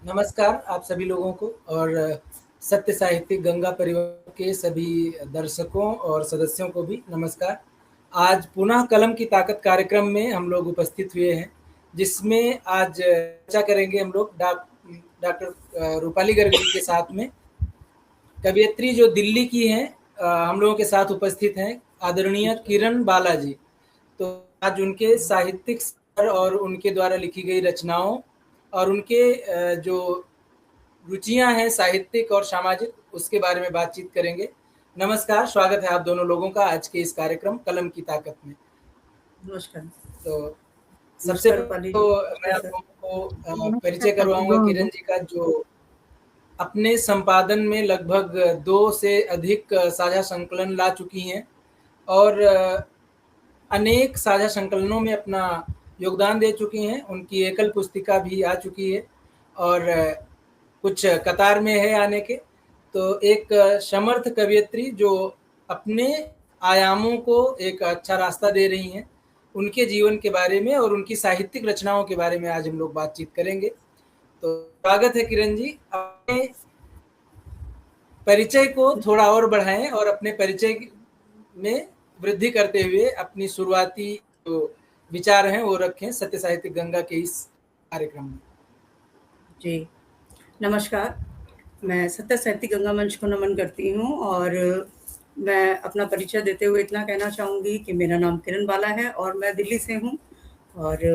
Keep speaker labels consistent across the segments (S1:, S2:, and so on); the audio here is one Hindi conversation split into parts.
S1: नमस्कार आप सभी लोगों को और सत्य साहित्यिक गंगा परिवार के सभी दर्शकों और सदस्यों को भी नमस्कार। आज पुनः कलम की ताकत कार्यक्रम में हम लोग उपस्थित हुए हैं, जिसमें आज चर्चा करेंगे हम लोग डॉक्टर रूपाली गर्ग जी के साथ में। कवयित्री जो दिल्ली की हैं, हम लोगों के साथ उपस्थित हैं आदरणीय किरण बाला जी। तो आज उनके साहित्यिक स्तर और उनके द्वारा लिखी गई रचनाओं और उनके जो रुचियां हैं साहित्यिक और सामाजिक, उसके बारे में बातचीत करेंगे। नमस्कार, स्वागत है आप दोनों लोगों का आज के इस कार्यक्रम कलम की ताकत में।
S2: नमस्कार।
S1: तो सबसे पहले तो मैं आप लोगों को परिचय करवाऊंगा किरण जी का, जो अपने संपादन में लगभग 2 से अधिक साझा संकलन ला चुकी हैं और अनेक साझा संकलनों में अपना योगदान दे चुकी हैं। उनकी एकल पुस्तिका भी आ चुकी है और कुछ कतार में है आने के। तो एक समर्थ कवयित्री जो अपने आयामों को एक अच्छा रास्ता दे रही हैं, उनके जीवन के बारे में और उनकी साहित्यिक रचनाओं के बारे में आज हम लोग बातचीत करेंगे। तो स्वागत है किरण जी। अपने परिचय को थोड़ा और बढ़ाएं और अपने परिचय में वृद्धि करते हुए अपनी शुरुआती जो विचार हैं वो रखें सत्य साहित्यिक गंगा के इस कार्यक्रम में।
S2: जी नमस्कार, मैं सत्य साहित्यिक गंगा मंच को नमन करती हूँ और मैं अपना परिचय देते हुए इतना कहना चाहूँगी कि मेरा नाम किरण बाला है और मैं दिल्ली से हूँ और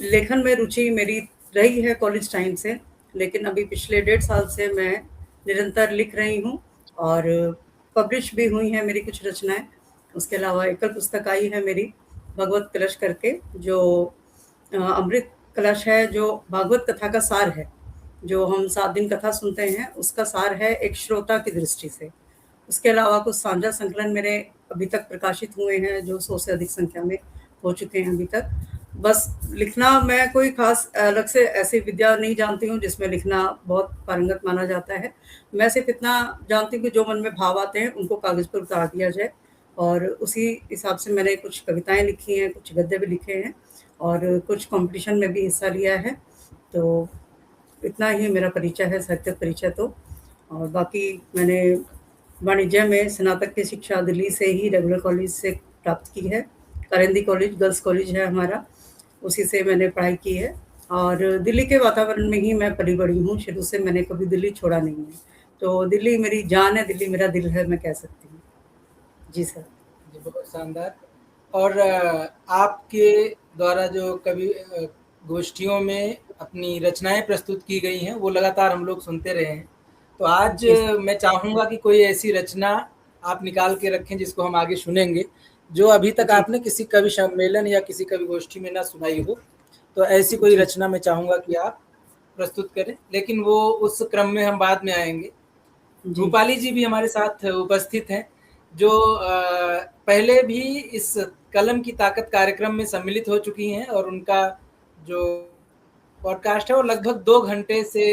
S2: लेखन में रुचि मेरी रही है कॉलेज टाइम से, लेकिन अभी पिछले 1.5 साल से मैं निरंतर लिख रही हूँ और पब्लिश भी हुई हैं मेरी कुछ रचनाएं। उसके अलावा एकल पुस्तक आई है मेरी भगवत कलश करके, जो अमृत कलश है, जो भागवत कथा का सार है। जो हम 7 दिन कथा सुनते हैं उसका सार है एक श्रोता की दृष्टि से। उसके अलावा कुछ साझा संकलन मेरे अभी तक प्रकाशित हुए हैं, जो 100 से अधिक संख्या में हो चुके हैं अभी तक। बस लिखना, मैं कोई खास अलग से ऐसी विद्या नहीं जानती हूँ जिसमें लिखना बहुत पारंगत माना जाता है। मैं सिर्फ इतना जानती हूँ कि जो मन में भाव आते हैं उनको कागज़ पर उतार दिया जाए और उसी हिसाब से मैंने कुछ कविताएं लिखी हैं, कुछ गद्य भी लिखे हैं और कुछ कंपटीशन में भी हिस्सा लिया है। तो इतना ही मेरा परिचय है, साहित्यिक परिचय तो। और बाकी मैंने वाणिज्य में स्नातक की शिक्षा दिल्ली से ही रेगुलर कॉलेज से प्राप्त की है। कारिंदी कॉलेज गर्ल्स कॉलेज है हमारा, उसी से मैंने पढ़ाई की है और दिल्ली के वातावरण में ही मैं पली बड़ी हूँ। शुरू से मैंने कभी दिल्ली छोड़ा नहीं है, तो दिल्ली मेरी जान है, दिल्ली मेरा दिल है, मैं कह सकती हूँ। जी सर।
S1: जी बहुत शानदार। और आपके द्वारा जो कवि गोष्ठियों में अपनी रचनाएं प्रस्तुत की गई हैं वो लगातार हम लोग सुनते रहे हैं। तो आज मैं चाहूँगा कि कोई ऐसी रचना आप निकाल के रखें जिसको हम आगे सुनेंगे, जो अभी तक आपने किसी कवि सम्मेलन या किसी कवि गोष्ठी में ना सुनाई हो। तो ऐसी कोई रचना मैं चाहूँगा कि आप प्रस्तुत करें, लेकिन वो उस क्रम में हम बाद में आएंगे। रूपाली जी भी हमारे साथ उपस्थित हैं, जो पहले भी इस कलम की ताकत कार्यक्रम में सम्मिलित हो चुकी हैं और उनका जो पॉडकास्ट है वो लगभग 2 घंटे से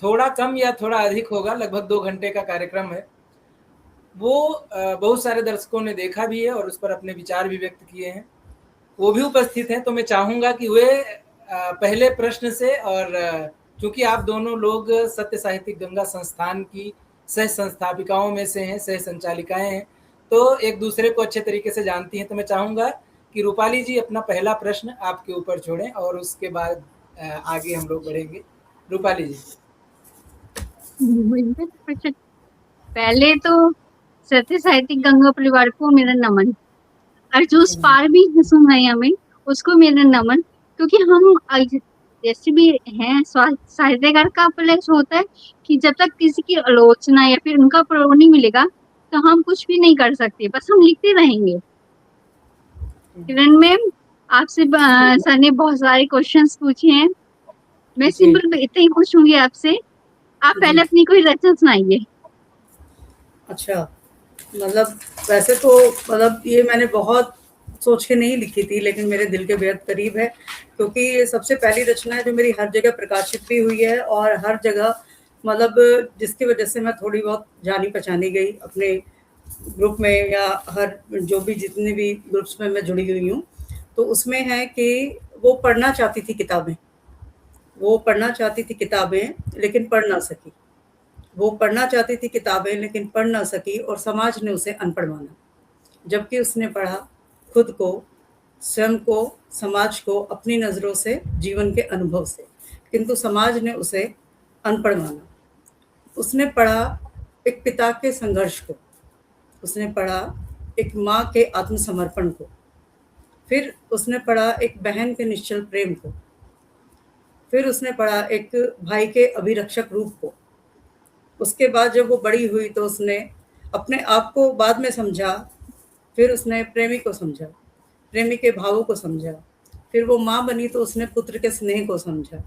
S1: थोड़ा कम या थोड़ा अधिक होगा, लगभग 2 घंटे का कार्यक्रम है। वो बहुत सारे दर्शकों ने देखा भी है और उस पर अपने विचार भी व्यक्त किए हैं। वो भी उपस्थित हैं, तो मैं चाहूँगा कि वे पहले प्रश्न से, और चूँकि आप दोनों लोग सत्य साहित्यिक गंगा संस्थान की सह संस्थापिकाओं में से हैं, सह संचालिकाएँ हैं, तो एक दूसरे को अच्छे तरीके से जानती हैं। तो मैं चाहूँगा कि रूपाली जी अपना पहला प्रश्न आपके ऊपर छोड़ें और उसके बाद आगे हम लोग बढ़ेंगे। रूपाली जी।
S3: पहले तो सत्य साहित्यिक गंगा परिवार को मेरा नमन, और जो उस पार भी सुन रहे हैं हमें उसको मेरा नमन, क्योंकि हम जैसे भी हैं साहित्यकार का उपलक्ष्य होता है कि जब तक किसी की आलोचना या फिर उनका प्रयोग नहीं मिलेगा तो हम कुछ भी नहीं कर सकते, बस हम लिखते रहेंगे। किरण मैम, आपसे सर ने बहुत सारे क्वेश्चंस पूछे हैं, मैं सिंपल इतना ही पूछूंगी आपसे, आप पहले अपनी कोई रचना सुनाइए।
S2: अच्छा, मतलब वैसे तो मतलब ये मैंने बहुत सोच के नहीं लिखी थी, लेकिन मेरे दिल के बेहद करीब है, क्योंकि ये सबसे पहली रचना है जो मेरी हर जगह प्रकाशित भी हुई है और हर जगह मतलब जिसकी वजह से मैं थोड़ी बहुत जानी पहचानी गई अपने ग्रुप में या हर जो भी जितने भी ग्रुप्स में मैं जुड़ी हुई हूँ। तो उसमें है कि वो पढ़ना चाहती थी किताबें, वो पढ़ना चाहती थी किताबें, लेकिन पढ़ ना सकी। वो पढ़ना चाहती थी किताबें, लेकिन पढ़ ना सकी और समाज ने उसे अनपढ़ माना। जबकि उसने पढ़ा खुद को, स्वयं को, समाज को अपनी नज़रों से, जीवन के अनुभव से, किंतु समाज ने उसे अनपढ़ माना। उसने पढ़ा एक पिता के संघर्ष को, उसने पढ़ा एक माँ के आत्मसमर्पण को, फिर उसने पढ़ा एक बहन के निश्चल प्रेम को, फिर उसने पढ़ा एक भाई के अभिरक्षक रूप को। उसके बाद जब वो बड़ी हुई तो उसने अपने आप को बाद में समझा, फिर उसने प्रेमी को समझा, प्रेमी के भावों को समझा, फिर वो माँ बनी तो उसने पुत्र के स्नेह को समझा।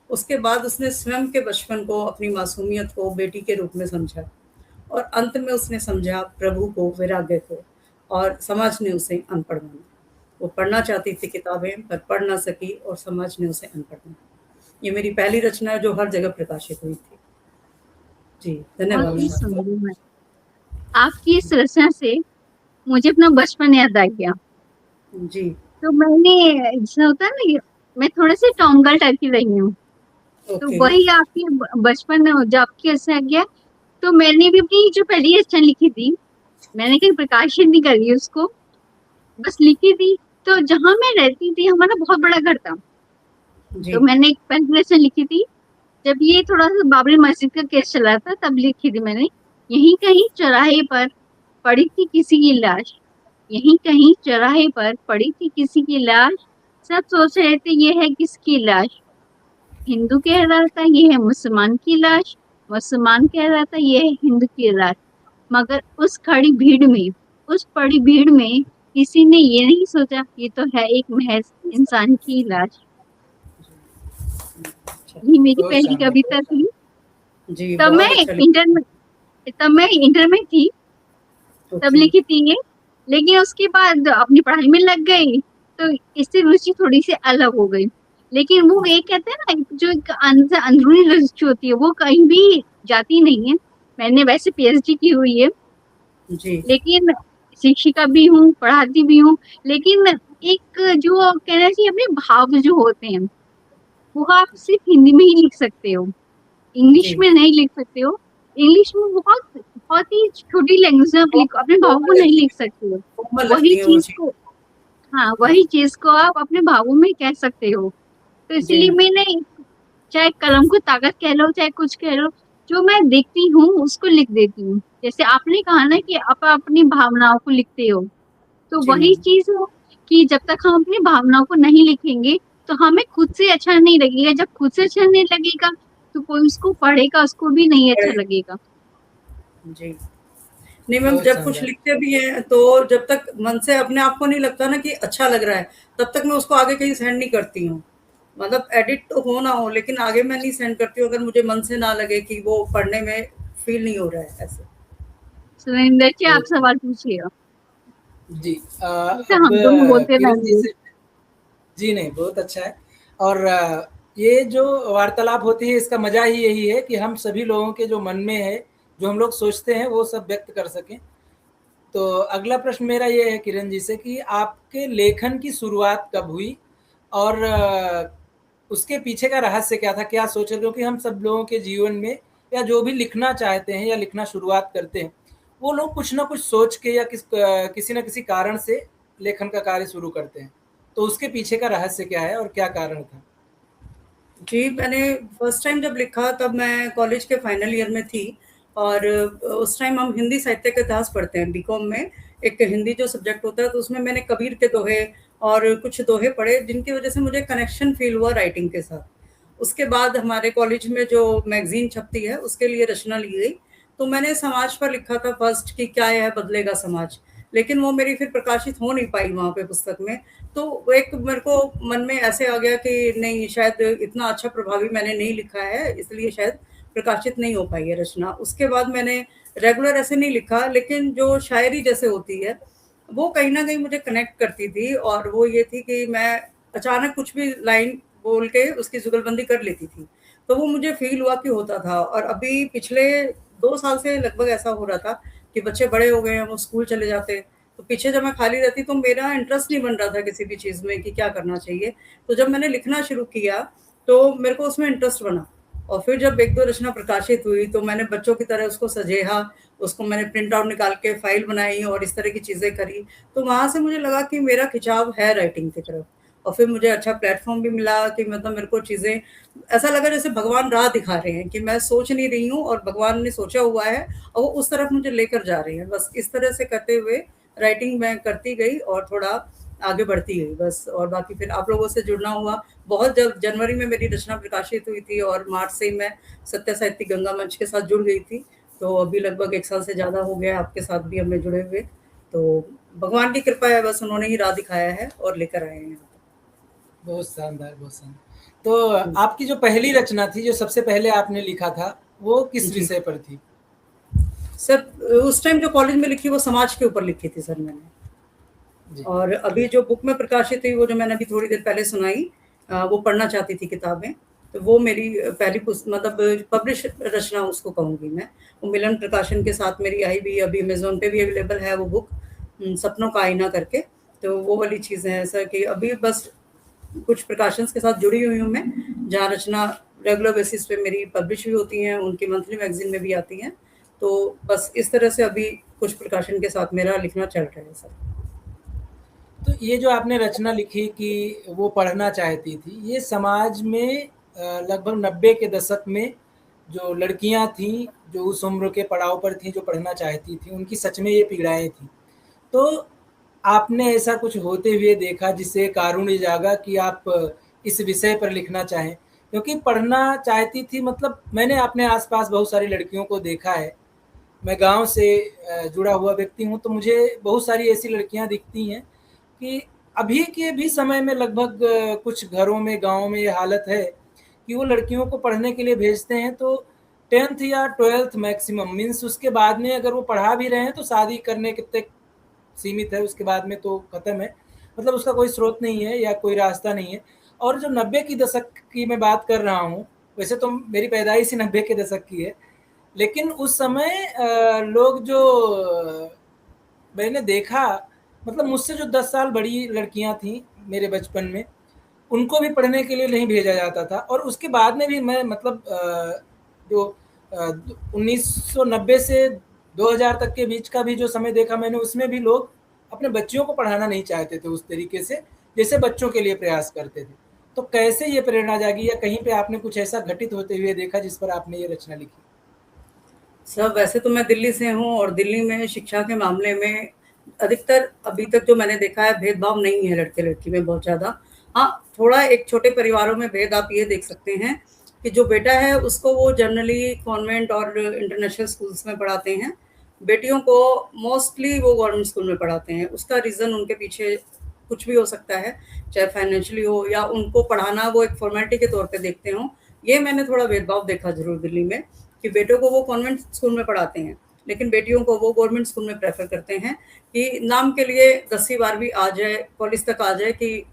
S2: उसके बाद उसने स्वयं के बचपन को, अपनी मासूमियत को बेटी के रूप में समझा और अंत में उसने समझा प्रभु को, वैराग्य को, और समाज ने उसे अनपढ़ माना। वो पढ़ना चाहती थी किताबें पर पढ़ ना सकी और समाज ने उसे अनपढ़ माना। ये मेरी पहली रचना है जो हर जगह प्रकाशित हुई थी। जी,
S3: बहुत
S2: धन्यवाद।
S3: ही सुंदर है। आपकी इस रचना से मुझे अपना बचपन याद आ गया।
S2: जी,
S3: तो मैंने, जैसा होता है ना, मैं थोड़े से टॉन्गल टाइप की रही हूँ, तो
S2: ओके।
S3: वही आपकी बचपन जब आपकी रचना आ गया, तो मैंने भी अपनी जो पहली रचना लिखी थी, मैंने कहीं प्रकाशित नहीं करी उसको, बस लिखी थी। तो जहाँ मैं रहती थी, हमारा बहुत बड़ा घर था,
S2: जी,
S3: तो मैंने एक पहली रचना लिखी थी जब ये थोड़ा सा बाबरी मस्जिद का केस चला था, तब लिखी थी मैंने। यहीं कहीं चौराहे पर पड़ी थी किसी की लाश, यहीं कहीं चौराहे पर पड़ी थी किसी की लाश, सब सोच रहे थे ये है किसकी लाश। हिंदू कह रहा था ये है मुसलमान की लाश, मुसलमान कह रहा था ये है हिंदू की लाश। मगर उस खड़ी भीड़ में, उस पड़ी भीड़ में किसी ने ये नहीं सोचा ये तो है एक महज इंसान की लाश।
S2: अच्छा।
S3: ये मेरी
S1: बहुत
S3: पहली
S1: शानदार, बहुत
S3: कविता
S1: शानदार।
S3: थी।
S2: जी,
S3: तब मैं
S2: बहुत अच्छा
S3: इंटर
S2: लिखा।
S3: में तब मैं इंटर में थी, तब
S2: ओके,
S3: लिखी थी ये। लेकिन उसके बाद अपनी पढ़ाई में लग गई, तो इससे रुचि थोड़ी सी अलग हो गई। लेकिन वो एक कहते हैं ना, जो एक अंदरूनी रुचि होती है वो कहीं भी जाती नहीं है। मैंने वैसे पीएचडी की हुई है,
S2: जी,
S3: लेकिन शिक्षिका भी हूँ, पढ़ाती भी हूँ। लेकिन एक जो कहना चाहिए अपने भाव जो होते हैं, वो आप सिर्फ हिंदी में ही लिख सकते हो, इंग्लिश
S2: जी।
S3: में नहीं लिख सकते हो। इंग्लिश में बहुत बहुत ही छोटी लैंग्वेज में आप लिख, अपने भावों को
S2: कोमल
S3: नहीं
S2: लगती
S3: लिख
S2: है,
S3: सकते हो।
S2: कोमल
S3: वही
S2: लगती है वो
S3: चीज
S2: चीज़।
S3: को, हाँ,
S2: हाँ,
S3: वही चीज को आप अपने भावों में कह सकते हो। तो
S2: जी
S3: इसलिए
S2: हाँ,
S3: मैंने, चाहे कलम को ताकत कह लो चाहे कुछ कह लो, जो मैं देखती हूँ उसको लिख देती हूँ। जैसे आपने कहा ना कि आप अपनी भावनाओं को लिखते हो, तो
S2: जी
S3: वही
S2: हाँ,
S3: चीज है कि जब तक हम अपनी भावनाओं को नहीं लिखेंगे तो हमें खुद से अच्छा नहीं लगेगा। जब खुद से अच्छा नहीं लगेगा तो कोई उसको पढ़ेगा, उसको भी नहीं अच्छा
S2: बड़े
S3: लगेगा।
S2: जी। नहीं मैम,
S1: बहुत
S2: जब कुछ
S1: शानदार।
S2: लिखते भी हैं तो जब तक मन से अपने आप को नहीं लगता ना कि अच्छा लग रहा है, तब तक मैं उसको आगे कहीं सेंड नहीं करती हूँ। मतलब एडिट तो हो ना हो, लेकिन आगे मैं नहीं सेंड करती हूँ अगर मुझे मन से ना लगे कि वो पढ़ने में फील नहीं हो रहा है ऐसे।
S3: सुरेंद्र जी, आप
S1: बहुत शानदार।
S3: सवाल पूछिएगा।
S1: जी,
S3: जैसे
S1: अब
S3: हम दोनों बोलते
S1: किरण जी
S3: रहेंगे।
S1: से, जी नहीं, बहुत अच्छा है। और ये जो वार्तालाप होती है इसका मजा ही यही है कि हम सभी लोगों के जो मन में है, जो हम लोग सोचते हैं वो सब व्यक्त कर सकें। तो अगला प्रश्न मेरा ये है किरण जी से कि आपके लेखन की शुरुआत कब हुई और उसके पीछे का रहस्य क्या था, क्या सोचे? क्योंकि हम सब लोगों के जीवन में या जो भी लिखना चाहते हैं या लिखना शुरुआत करते हैं, वो लोग कुछ ना कुछ सोच के या किसी न किसी कारण से लेखन का कार्य शुरू करते हैं। तो उसके पीछे का रहस्य क्या है और क्या कारण था?
S2: जी, मैंने फर्स्ट टाइम जब लिखा तब मैं कॉलेज के फाइनल ईयर में थी और उस टाइम हम हिंदी साहित्य का इतिहास पढ़ते हैं बीकॉम में। एक हिंदी जो सब्जेक्ट होता है तो उसमें मैंने कबीर के दोहे और कुछ दोहे पढ़े जिनकी वजह से मुझे कनेक्शन फ़ील हुआ राइटिंग के साथ। उसके बाद हमारे कॉलेज में जो मैगज़ीन छपती है उसके लिए रचना ली गई। तो मैंने समाज पर लिखा था फर्स्ट कि क्या यह बदलेगा समाज? लेकिन वो मेरी फिर प्रकाशित हो नहीं पाई वहाँ पे पुस्तक में। तो एक मेरे को मन में ऐसे आ गया कि नहीं, शायद इतना अच्छा प्रभावी मैंने नहीं लिखा है, इसलिए शायद प्रकाशित नहीं हो पाई है रचना। उसके बाद मैंने रेगुलर ऐसे नहीं लिखा, लेकिन जो शायरी जैसे होती है वो कहीं ना कहीं मुझे कनेक्ट करती थी और वो ये थी कि मैं अचानक कुछ भी लाइन बोल के उसकी जुगलबंदी कर लेती थी। तो वो मुझे फील हुआ कि होता था। और अभी पिछले 2 साल से लगभग ऐसा हो रहा था कि बच्चे बड़े हो गए हैं, वो स्कूल चले जाते, तो पीछे जब मैं खाली रहती तो मेरा इंटरेस्ट नहीं बन रहा था किसी भी चीज़ में कि क्या करना चाहिए। तो जब मैंने लिखना शुरू किया तो मेरे को उसमें इंटरेस्ट बना। और फिर जब 1-2 रचना प्रकाशित हुई तो मैंने बच्चों की तरह उसको सजेहा, उसको मैंने प्रिंट आउट निकाल के फाइल बनाई और इस तरह की चीज़ें करी। तो वहाँ से मुझे लगा कि मेरा खिंचाव है राइटिंग की तरफ, और फिर मुझे अच्छा प्लेटफ़ॉर्म भी मिला कि मतलब मेरे को चीज़ें ऐसा लगा जैसे भगवान राह दिखा रहे हैं, कि मैं सोच नहीं रही हूँ और भगवान ने सोचा हुआ है और वो उस तरफ मुझे लेकर जा रहे हैं। बस इस तरह से करते हुए राइटिंग मैं करती गई और थोड़ा आगे बढ़ती गई बस। और बाकी फिर आप लोगों से जुड़ना हुआ। बहुत जब जनवरी में मेरी रचना प्रकाशित हुई थी और मार्च से ही मैं सत्य साहित्यिक गंगा मंच के साथ जुड़ गई थी। तो अभी लगभग 1 साल से ज़्यादा हो गया है आपके साथ भी हमें जुड़े हुए। तो भगवान की कृपा है, बस उन्होंने ही राह दिखाया है और लेकर आए हैं यहाँ तक।
S1: बहुत शानदार, बहुत शानदार। तो आपकी जो पहली रचना थी, जो सबसे पहले आपने लिखा था, वो किस
S2: जी।
S1: विषय पर थी?
S2: सर, उस टाइम जो कॉलेज में लिखी वो समाज के ऊपर लिखी थी सर मैंने।
S1: जी।
S2: और अभी जो बुक में प्रकाशित हुई वो जो मैंने अभी थोड़ी देर पहले सुनाई, वो पढ़ना चाहती थी किताबें। तो वो मेरी पहली मतलब पब्लिश रचना उसको कहूँगी मैं। वो मिलन प्रकाशन के साथ मेरी आई भी, अभी अमेज़न पे भी अवेलेबल है वो बुक, सपनों का आईना करके। तो वो वाली चीज़ें हैं सर कि अभी बस कुछ प्रकाशंस के साथ जुड़ी हुई हूँ मैं, जहाँ रचना रेगुलर बेसिस पे मेरी पब्लिश भी होती हैं, उनकी मंथली मैगज़ीन में भी आती हैं। तो बस इस तरह से अभी कुछ प्रकाशन के साथ मेरा लिखना चल रहा है सर।
S1: तो ये जो आपने रचना लिखी कि वो पढ़ना चाहती थी, ये समाज में लगभग 90 के दशक में जो लड़कियां थीं, जो उस उम्र के पड़ाव पर थीं, जो पढ़ना चाहती थीं, उनकी सच में ये पीड़ाएँ थीं। तो आपने ऐसा कुछ होते हुए देखा जिससे कारुण्य जागा कि आप इस विषय पर लिखना चाहें? क्योंकि पढ़ना चाहती थी, मतलब मैंने अपने आस-पास बहुत सारी लड़कियों को देखा है। मैं गाँव से जुड़ा हुआ व्यक्ति हूँ, तो मुझे बहुत सारी ऐसी लड़कियाँ दिखती हैं कि अभी के भी समय में लगभग कुछ घरों में, गाँव में ये हालत है कि वो लड़कियों को पढ़ने के लिए भेजते हैं तो 10th या 12th मैक्सिमम, मीन्स उसके बाद में अगर वो पढ़ा भी रहे हैं तो शादी करने के तक सीमित है, उसके बाद में तो खत्म है। मतलब उसका कोई स्रोत नहीं है या कोई रास्ता नहीं है। और जो 90 की दशक की मैं बात कर रहा हूँ, वैसे तो मेरी पैदाइश ही 90 के दशक की है, लेकिन उस समय लोग जो मैंने देखा, मतलब मुझसे जो 10 साल बड़ी लड़कियां थीं मेरे बचपन में, उनको भी पढ़ने के लिए नहीं भेजा जाता था। और उसके बाद में भी मैं मतलब जो 1990 से 2000 तक के बीच का भी जो समय देखा मैंने, उसमें भी लोग अपने बच्चियों को पढ़ाना नहीं चाहते थे उस तरीके से जैसे बच्चों के लिए प्रयास करते थे। तो कैसे ये प्रेरणा जागी, या कहीं पे आपने कुछ ऐसा घटित होते हुए देखा जिस पर आपने ये रचना लिखी?
S2: सर, वैसे तो मैं दिल्ली से हूँ और दिल्ली में शिक्षा के मामले में अधिकतर अभी तक जो मैंने देखा है भेदभाव नहीं है लड़के-लड़की में बहुत ज़्यादा। हाँ, थोड़ा एक छोटे परिवारों में भेद आप ये देख सकते हैं कि जो बेटा है उसको वो जनरली कॉन्वेंट और इंटरनेशनल स्कूल्स में पढ़ाते हैं। बेटियों को मोस्टली वो गवर्नमेंट स्कूल में पढ़ाते हैं। उसका रीज़न उनके पीछे कुछ भी हो सकता है, चाहे फाइनेंशियली हो या उनको पढ़ाना वो एक फ़ॉर्मेलिटी के तौर पे देखते हों। ये मैंने थोड़ा भेदभाव देखा ज़रूर दिल्ली में, कि बेटों को वो कॉन्वेंट स्कूल में पढ़ाते हैं, लेकिन बेटियों को वो गवर्नमेंट स्कूल में प्रेफ़र करते हैं कि नाम के लिए 10वीं 12वीं आ जाए, कॉलेज तक आ जाए, कि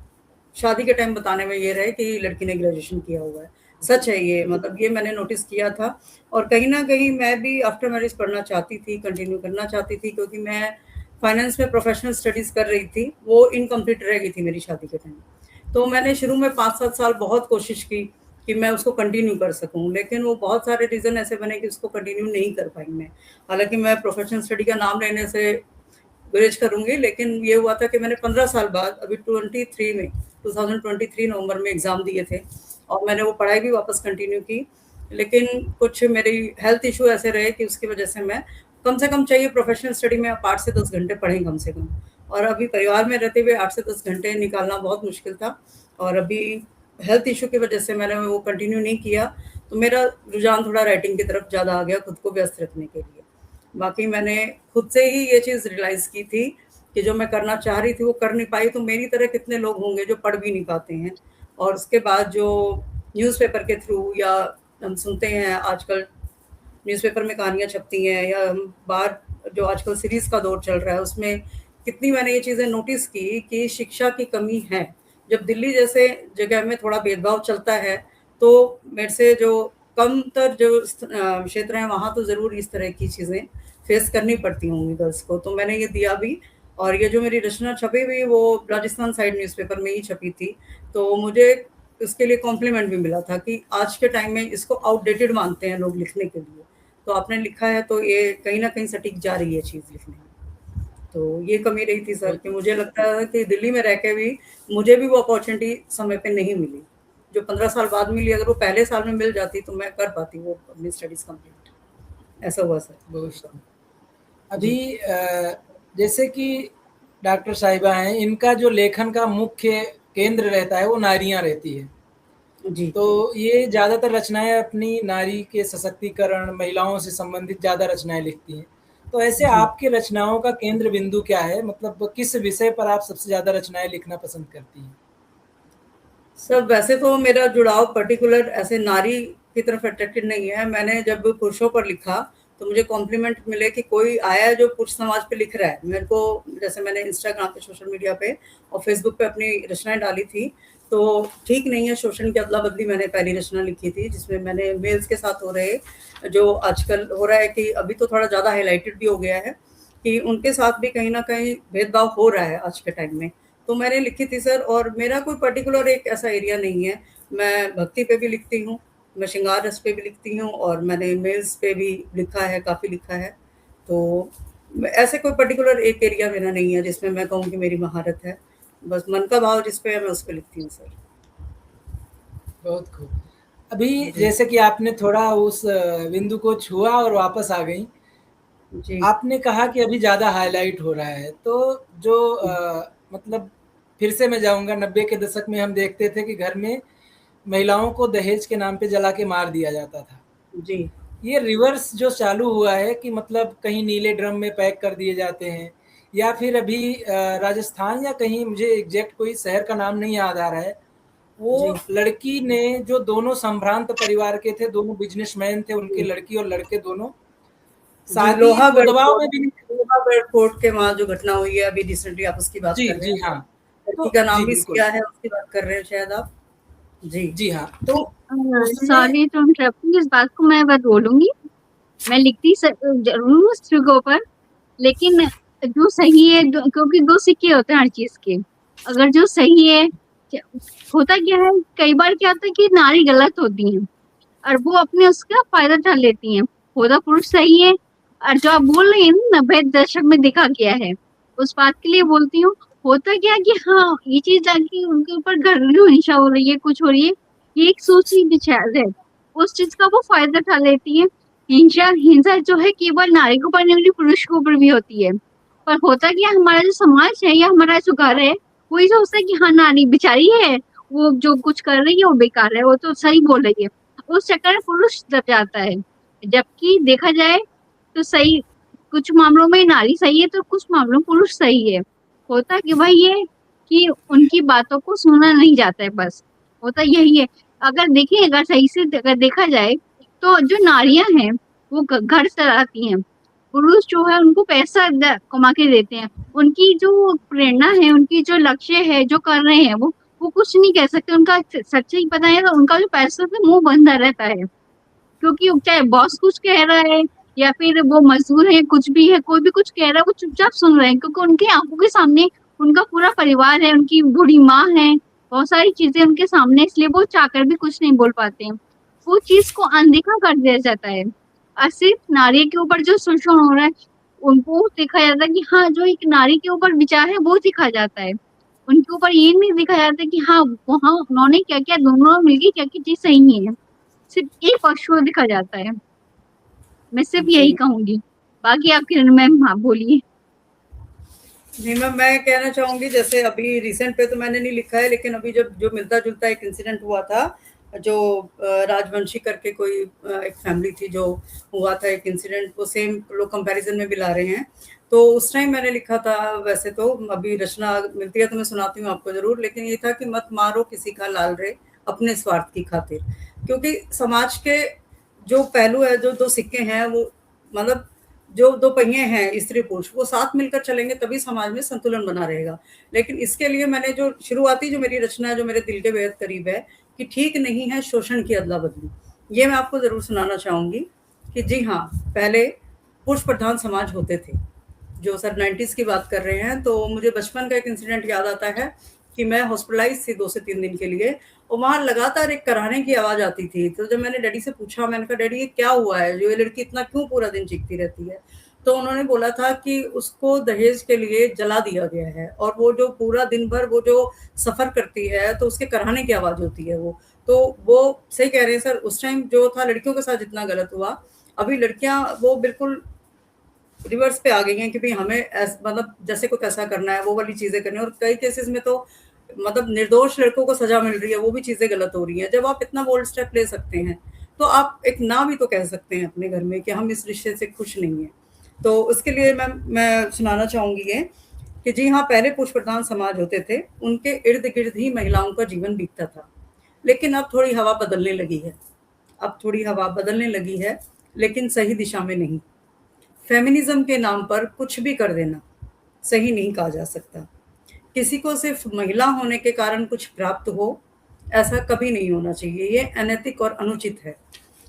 S2: शादी के टाइम बताने में ये रहे कि लड़की ने ग्रेजुएशन किया हुआ है। सच है ये, मतलब ये मैंने नोटिस किया था। और कहीं न कहीं मैं भी आफ्टर मैरिज पढ़ना चाहती थी, कंटिन्यू करना चाहती थी, क्योंकि मैं फाइनेंस में प्रोफ़ेशनल स्टडीज़ कर रही थी, वो इनकम्प्लीट रह गई थी मेरी शादी के टाइम। तो मैंने शुरू में 5-7 साल बहुत कोशिश की कि मैं उसको कंटिन्यू कर सकूँ, लेकिन वो बहुत सारे रीज़न ऐसे बने कि उसको कंटिन्यू नहीं कर पाई मैं। हालाँकि मैं प्रोफ़ेशनल स्टडी का नाम लेने से गुरेज करूँगी, लेकिन ये हुआ था कि मैंने 15 साल बाद अभी 23 में 2023 नवंबर में एग्ज़ाम दिए थे और मैंने वो पढ़ाई भी वापस कंटिन्यू की। लेकिन कुछ मेरी हेल्थ इश्यू ऐसे रहे कि उसकी वजह से मैं कम से कम चाहिए प्रोफ़ेशनल स्टडी में आप 8 से 10 घंटे पढ़ें कम से कम, और अभी परिवार में रहते हुए 8 से 10 घंटे निकालना बहुत मुश्किल था। और अभी हेल्थ इश्यू की वजह से मैंने वो कंटिन्यू नहीं किया, तो मेरा रुझान थोड़ा राइटिंग की तरफ ज़्यादा आ गया खुद को व्यस्त रखने के लिए। बाकी मैंने खुद से ही ये चीज़ रियलाइज़ की थी कि जो मैं करना चाह रही थी वो कर नहीं पाई, तो मेरी तरह कितने लोग होंगे जो पढ़ भी नहीं पाते हैं। और उसके बाद जो न्यूज़पेपर के थ्रू या हम सुनते हैं आजकल न्यूज़पेपर में कहानियाँ छपती हैं, या हम बाहर जो आजकल सीरीज़ का दौर चल रहा है उसमें कितनी मैंने ये चीज़ें नोटिस की कि शिक्षा की कमी है। जब दिल्ली जैसे जगह में थोड़ा भेदभाव चलता है, तो मेरे से जो कमतर जो क्षेत्र हैं वहाँ तो ज़रूर इस तरह की चीज़ें फेस करनी पड़ती होंगी गर्ल्स को। तो मैंने ये दिया भी, और ये जो मेरी रचना छपी हुई वो राजस्थान साइड न्यूज़पेपर में ही छपी थी। तो मुझे इसके लिए कॉम्प्लीमेंट भी मिला था कि आज के टाइम में इसको आउटडेटेड मानते हैं लोग लिखने के लिए, तो आपने लिखा है तो ये कहीं न कहीं सटीक जा रही है चीज़ लिखने में। तो ये कमी रही थी सर कि मुझे लगता है कि दिल्ली में रह के भी मुझे भी वो अपॉर्च्युनिटी समय पे नहीं मिली। जो 15 साल बाद मिली, अगर वो पहले साल में मिल जाती तो मैं कर पाती वो अपनी स्टडीज़ कंप्लीट। ऐसा हुआ सर।
S1: बहुत अभी जैसे कि डॉक्टर साहिबा हैं, इनका जो लेखन का मुख्य केंद्र रहता है वो नारियाँ रहती है।
S2: जी।
S1: तो ये ज़्यादातर रचनाएँ अपनी नारी के सशक्तिकरण, महिलाओं से संबंधित ज़्यादा रचनाएँ लिखती हैं। तो ऐसे
S2: जी।
S1: आपकी रचनाओं का केंद्र बिंदु क्या है? मतलब किस विषय पर आप सबसे ज़्यादा रचनाएँ लिखना पसंद करती हैं?
S2: सर वैसे तो मेरा जुड़ाव पर्टिकुलर ऐसे नारी की तरफ अट्रैक्टेड नहीं है। मैंने जब पुरुषों पर लिखा तो मुझे कॉम्प्लीमेंट मिले कि कोई आया है जो पुरुष समाज पे लिख रहा है। मेरे को जैसे मैंने इंस्टाग्राम पे, सोशल मीडिया पे और फेसबुक पे अपनी रचनाएँ डाली थी, तो ठीक नहीं है शोषण की अदला-बदली मैंने पहली रचना लिखी थी, जिसमें मैंने मेल्स के साथ हो रहे जो आजकल हो रहा है कि अभी तो थोड़ा ज़्यादा हाइलाइटेड भी हो गया है कि उनके साथ भी कहीं न कहीं भेदभाव हो रहा है आज के टाइम में। तो मैंने लिखी थी सर, और मेरा कोई पर्टिकुलर एक ऐसा एरिया नहीं है। मैं भक्ति पे भी लिखती हूँ, मैं श्रृंगार रस पे भी लिखती हूँ और मैंने मेल्स पे भी लिखा है, काफ़ी लिखा है। तो ऐसे कोई पर्टिकुलर एक एरिया मेरा नहीं है जिसमें मैं कहूँ कि मेरी महारत है। बस मन का भाव जिस पे है मैं उस पे लिखती हूँ सर।
S1: बहुत खूब। अभी
S2: जी।
S1: जैसे कि आपने थोड़ा उस बिंदु को छुआ और वापस आ गईं।
S2: जी।
S1: आपने कहा कि अभी ज़्यादा हाइलाइट हो रहा है, तो जो मतलब फिर से मैं जाऊँगा 90 के दशक में हम देखते थे कि घर में महिलाओं को दहेज के नाम पे जला के मार दिया जाता था।
S2: जी।
S1: ये रिवर्स जो चालू हुआ है कि मतलब कहीं नीले ड्रम में पैक कर दिए जाते हैं या फिर अभी राजस्थान या कहीं मुझे एग्ज़ैक्ट कोई शहर का नाम नहीं याद आ रहा है,
S2: जी।
S1: वो लड़की ने जो दोनों संभ्रांत परिवार के थे, दोनों बिज़नेसमैन थे, उनकी
S2: जी।
S1: लड़की और लड़के दोनों,
S2: जी,
S1: शादी वो
S2: लोहागढ़
S1: दबाव
S2: कोर्ट
S1: में भी नहीं।
S2: लोहागढ़ कोर्ट के वहाँ जो घटना हुई है अभी रिसेंटली, आप उसकी बात
S1: जी,
S2: कर रहे
S1: जी
S2: हैं।
S1: हाँ।
S2: लड़की
S1: तो
S2: का नाम
S1: जी,
S2: भी
S1: बिल्कुल।
S2: सिया है, उसकी बात कर रहे हैं शायद आप? जी।
S1: जी हाँ, तो उसमें
S3: सॉरी टू इंटरप्ट, इस बात को मैं बोलूँगी। मैं लिखती ज़रूर हूँ उस जगह पर, लेकिन जो सही है क्योंकि 2 सिक्के होते हैं हर चीज़ के। अगर जो सही है, होता क्या है, कई बार क्या होता है कि नारी गलत होती हैं और वो अपने उसका फ़ायदा उठा लेती हैं। होता पुरुष सही है और जो आप बोल रही हैं ना 90 दशक में देखा गया है, उस बात के लिए बोलती हूँ। होता क्या है कि हाँ, ये चीज़ जाके उनके ऊपर घरेलू हिंसा हो रही है, कुछ हो रही है, ये एक सोचनी की चीज़ है। उस चीज़ का वो फ़ायदा उठा लेती हैं। हिंसा हिंसा जो है केवल नारी के ऊपर नहीं होती, पुरुष के ऊपर भी होती है। पर होता क्या है, हमारा जो समाज है या हमारा जो घर है, वो ये सोचता है कि हाँ, नारी बेचारी है, वो जो कुछ कर रही है वो बेकार है, वो तो सही बोल रही है। उस चक्कर में पुरुष दब जाता है। जबकि देखा जाए तो सही, कुछ मामलों में नारी सही है तो कुछ मामलों में पुरुष सही है। होता कि भाई ये कि उनकी बातों को सुना नहीं जाता है बस, होता यही है। अगर देखें, अगर सही से अगर देखा जाए तो जो नारियाँ हैं वो घर चलाती हैं, पुरुष जो है उनको पैसा कमा के देते हैं। उनकी जो प्रेरणा है, उनकी जो लक्ष्य है, जो कर रहे हैं वो कुछ नहीं कह सकते। उनका सच्चाई पता है तो उनका जो पैसों पे मुँह बंधा रहता है। क्योंकि चाहे बॉस कुछ कह रहा है या फिर वो मजदूर है, कुछ भी है, कोई भी कुछ कह रहा है, वो चुपचाप सुन रहे हैं क्योंकि उनकी आँखों के सामने उनका पूरा परिवार है, उनकी बूढ़ी माँ है, बहुत सारी चीज़ें उनके सामने, इसलिए वो चाहकर भी कुछ नहीं बोल पाते हैं। वो चीज़ को अनदेखा कर दिया जाता है और सिर्फ नारी के ऊपर जो शोषण हो रहा है, उनको देखा जाता है कि हाँ, जो एक नारी के ऊपर विचार है वो दिखाया जाता है। उनके ऊपर ये नहीं दिखाया जाता कि हाँ, वहाँ उन्होंने क्या-क्या, दोनों मिलके क्या-क्या चीज़ सही है। सिर्फ एक पक्ष को दिखा जाता है। मैं सिर्फ यही
S2: जी।
S3: कहूँगी। बाकी आप किरण मैम हाँ, बोलिए।
S2: नहीं मैम, मैं कहना चाहूँगी जैसे अभी रिसेंट पे तो मैंने नहीं लिखा है, लेकिन अभी जब जो मिलता-जुलता एक इंसिडेंट हुआ था, जो राजवंशी करके कोई एक फैमिली थी, जो हुआ था एक इंसिडेंट, वो सेम लोग कंपैरिज़न में भी ला रहे हैं। तो उस टाइम मैंने लिखा था, वैसे तो अभी रचना मिलती है तो मैं सुनाती हूँ आपको ज़रूर, लेकिन ये था कि मत मारो किसी का लाल रे अपने स्वार्थ की खातिर। क्योंकि समाज के जो पहलू है, जो 2 सिक्के हैं, वो मतलब जो 2 पहिए हैं स्त्री-पुरुष, वो साथ मिलकर चलेंगे तभी समाज में संतुलन बना रहेगा। लेकिन इसके लिए मैंने जो शुरुआती जो मेरी रचना है, जो मेरे दिल के बेहद करीब है, कि ठीक नहीं है शोषण की अदला-बदली। ये मैं आपको ज़रूर सुनाना चाहूँगी कि जी हाँ, पहले पुरुष प्रधान समाज होते थे। जो सर 90s की बात कर रहे हैं, तो मुझे बचपन का एक इंसिडेंट याद आता है कि मैं हॉस्पिटलाइज़ थी 2 से 3 दिन के लिए और वहाँ लगातार एक कराहने की आवाज़ आती थी। तो जब मैंने डैडी से पूछा, मैंने कहा, "डैडी, ये क्या हुआ है? जो ये लड़की इतना क्यों पूरा दिन चीखती रहती है?" तो उन्होंने बोला था कि उसको दहेज के लिए जला दिया गया है और वो जो पूरा दिन भर वो जो सफ़र करती है, तो उसके कराहने की आवाज़ होती है वो। तो वो सही कह रहे हैं सर, उस टाइम जो था लड़कियों के साथ जितना गलत हुआ, अभी लड़कियाँ वो बिल्कुल रिवर्स पे आ गई हैं कि भई हमें मतलब जैसे को तैसा करना है, वो वाली चीज़ें करनी है और कई केसेज़ में तो मतलब निर्दोष लड़कों को सज़ा मिल रही है, वो भी चीज़ें गलत हो रही हैं। जब आप इतना बोल्ड स्टेप ले सकते हैं, तो आप एक ना भी तो कह सकते हैं अपने घर में कि हम इस रिश्ते से खुश नहीं हैं। तो उसके लिए मैं सुनाना चाहूँगी ये कि जी हाँ, पहले पुरुष प्रधान समाज होते थे, उनके इर्द-गिर्द ही महिलाओं का जीवन बीतता था। लेकिन अब थोड़ी हवा बदलने लगी है। अब थोड़ी हवा बदलने लगी है, लेकिन सही दिशा में नहीं। फेमिनिज़्म के नाम पर कुछ भी कर देना सही नहीं कहा जा सकता। किसी को सिर्फ महिला होने के कारण कुछ प्राप्त हो, ऐसा कभी नहीं होना चाहिए। ये अनैतिक और अनुचित है,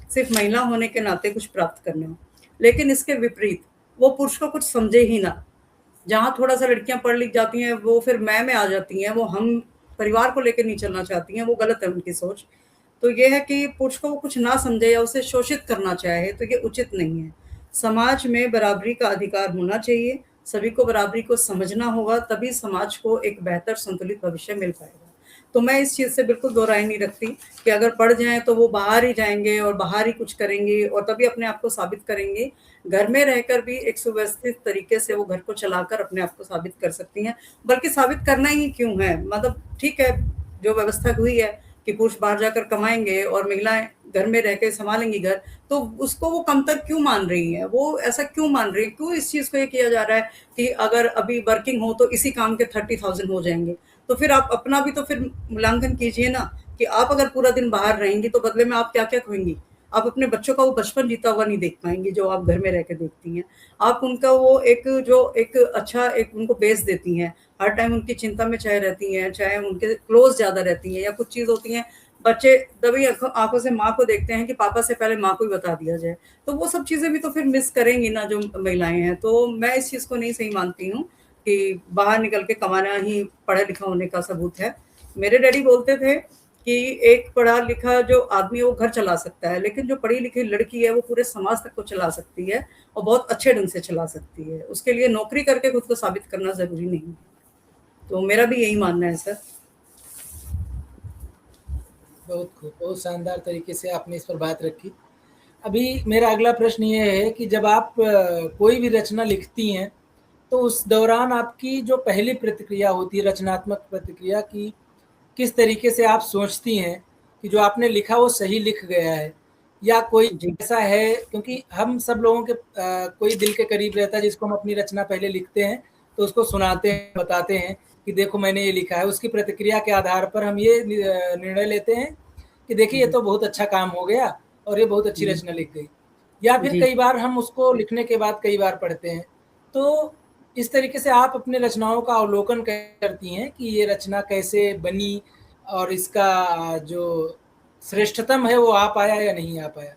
S2: सिर्फ महिला होने के नाते कुछ प्राप्त करना। लेकिन इसके विपरीत वो पुरुष को कुछ समझे ही ना। जहाँ थोड़ा-सा लड़कियाँ पढ़ लिख जाती हैं, वो फिर मैं में आ जाती हैं, वो हम परिवार को लेके नहीं चलना चाहती हैं, वो गलत है उनकी सोच। तो ये है कि पुरुष को वो कुछ ना समझे या उसे शोषित करना चाहे, तो ये उचित नहीं है। समाज में बराबरी का अधिकार होना चाहिए, सभी को बराबरी को समझना होगा, तभी समाज को एक बेहतर संतुलित भविष्य मिल पाएगा। तो मैं इस चीज़ से बिल्कुल दो राय नहीं रखती कि अगर पढ़ जाएँ तो वो बाहर ही जाएँगे और बाहर ही कुछ करेंगे और तभी अपने आप को साबित करेंगे। घर में रहकर भी एक सुव्यवस्थित तरीके से वो घर को चलाकर अपने आप को साबित कर सकती हैं। बल्कि साबित करना ही क्यों है? मतलब ठीक है, जो व्यवस्था हुई है कि पुरुष बाहर जाकर कमाएँगे और महिलाएँ घर में रह के सँभालेंगी घर, तो उसको वो कमतर क्यों मान रही हैं? वो ऐसा क्यों मान रही हैं? क्यों इस चीज़ को ये किया जा रहा है कि अगर अभी वर्किंग हो तो इसी काम के 30,000 हो जाएँगे। तो फिर आप अपना भी तो फिर मूल्यांकन कीजिए ना कि आप अगर पूरा दिन बाहर रहेंगी तो बदले में आप क्या-क्या खोएँगी? आप अपने बच्चों का वो बचपन जीता हुआ नहीं देख पाएँगी जो आप घर में रह के देखती हैं। आप उनका वो एक अच्छा एक उनको बेस देती हैं। हर टाइम उनकी चिंता में चाहे रहती हैं, चाहे उनके क्लोज़ ज़्यादा रहती हैं या कुछ चीज़ होती हैं, बच्चे तभी आँखों से माँ को देखते हैं कि पापा से पहले माँ को ही बता दिया जाए। तो वो सब चीज़ें भी तो फिर मिस करेंगी ना जो महिलाएँ हैं। तो मैं इस चीज़ को नहीं सही मानती हूँ कि बाहर निकल के कमाना ही पढ़ा-लिखा होने का सबूत है। मेरे डैडी बोलते थे कि एक पढ़ा-लिखा जो आदमी है वो घर चला सकता है, लेकिन जो पढ़ी-लिखी लड़की है वो पूरे समाज तक को चला सकती है और बहुत अच्छे ढंग से चला सकती है। उसके लिए नौकरी करके खुद को साबित करना ज़रूरी नहीं है। तो मेरा भी यही मानना है सर।
S1: बहुत खूब, बहुत शानदार तरीके से आपने इस पर बात रखी। अभी मेरा अगला प्रश्न ये है कि जब आप कोई भी रचना लिखती हैं, तो उस दौरान आपकी जो पहली प्रतिक्रिया होती है, रचनात्मक प्रतिक्रिया की, किस तरीके से आप सोचती हैं कि जो आपने लिखा वो सही लिख गया है? या कोई
S2: जी।
S1: ऐसा है, क्योंकि हम सब लोगों के कोई दिल के करीब रहता है जिसको हम अपनी रचना पहले लिखते हैं, तो उसको सुनाते हैं, बताते हैं कि देखो मैंने ये लिखा है। उसकी प्रतिक्रिया के आधार पर हम ये निर्णय लेते हैं कि देखिए ये
S2: जी,
S1: तो बहुत अच्छा काम हो गया और ये बहुत अच्छी
S2: जी,
S1: रचना लिख गई। या फिर
S2: जी।
S1: कई बार हम उसको लिखने के बाद कई बार पढ़ते हैं। तो इस तरीके से आप अपनी रचनाओं का अवलोकन करती हैं कि ये रचना कैसे बनी और इसका जो श्रेष्ठतम है वो आ पाया या नहीं आ पाया?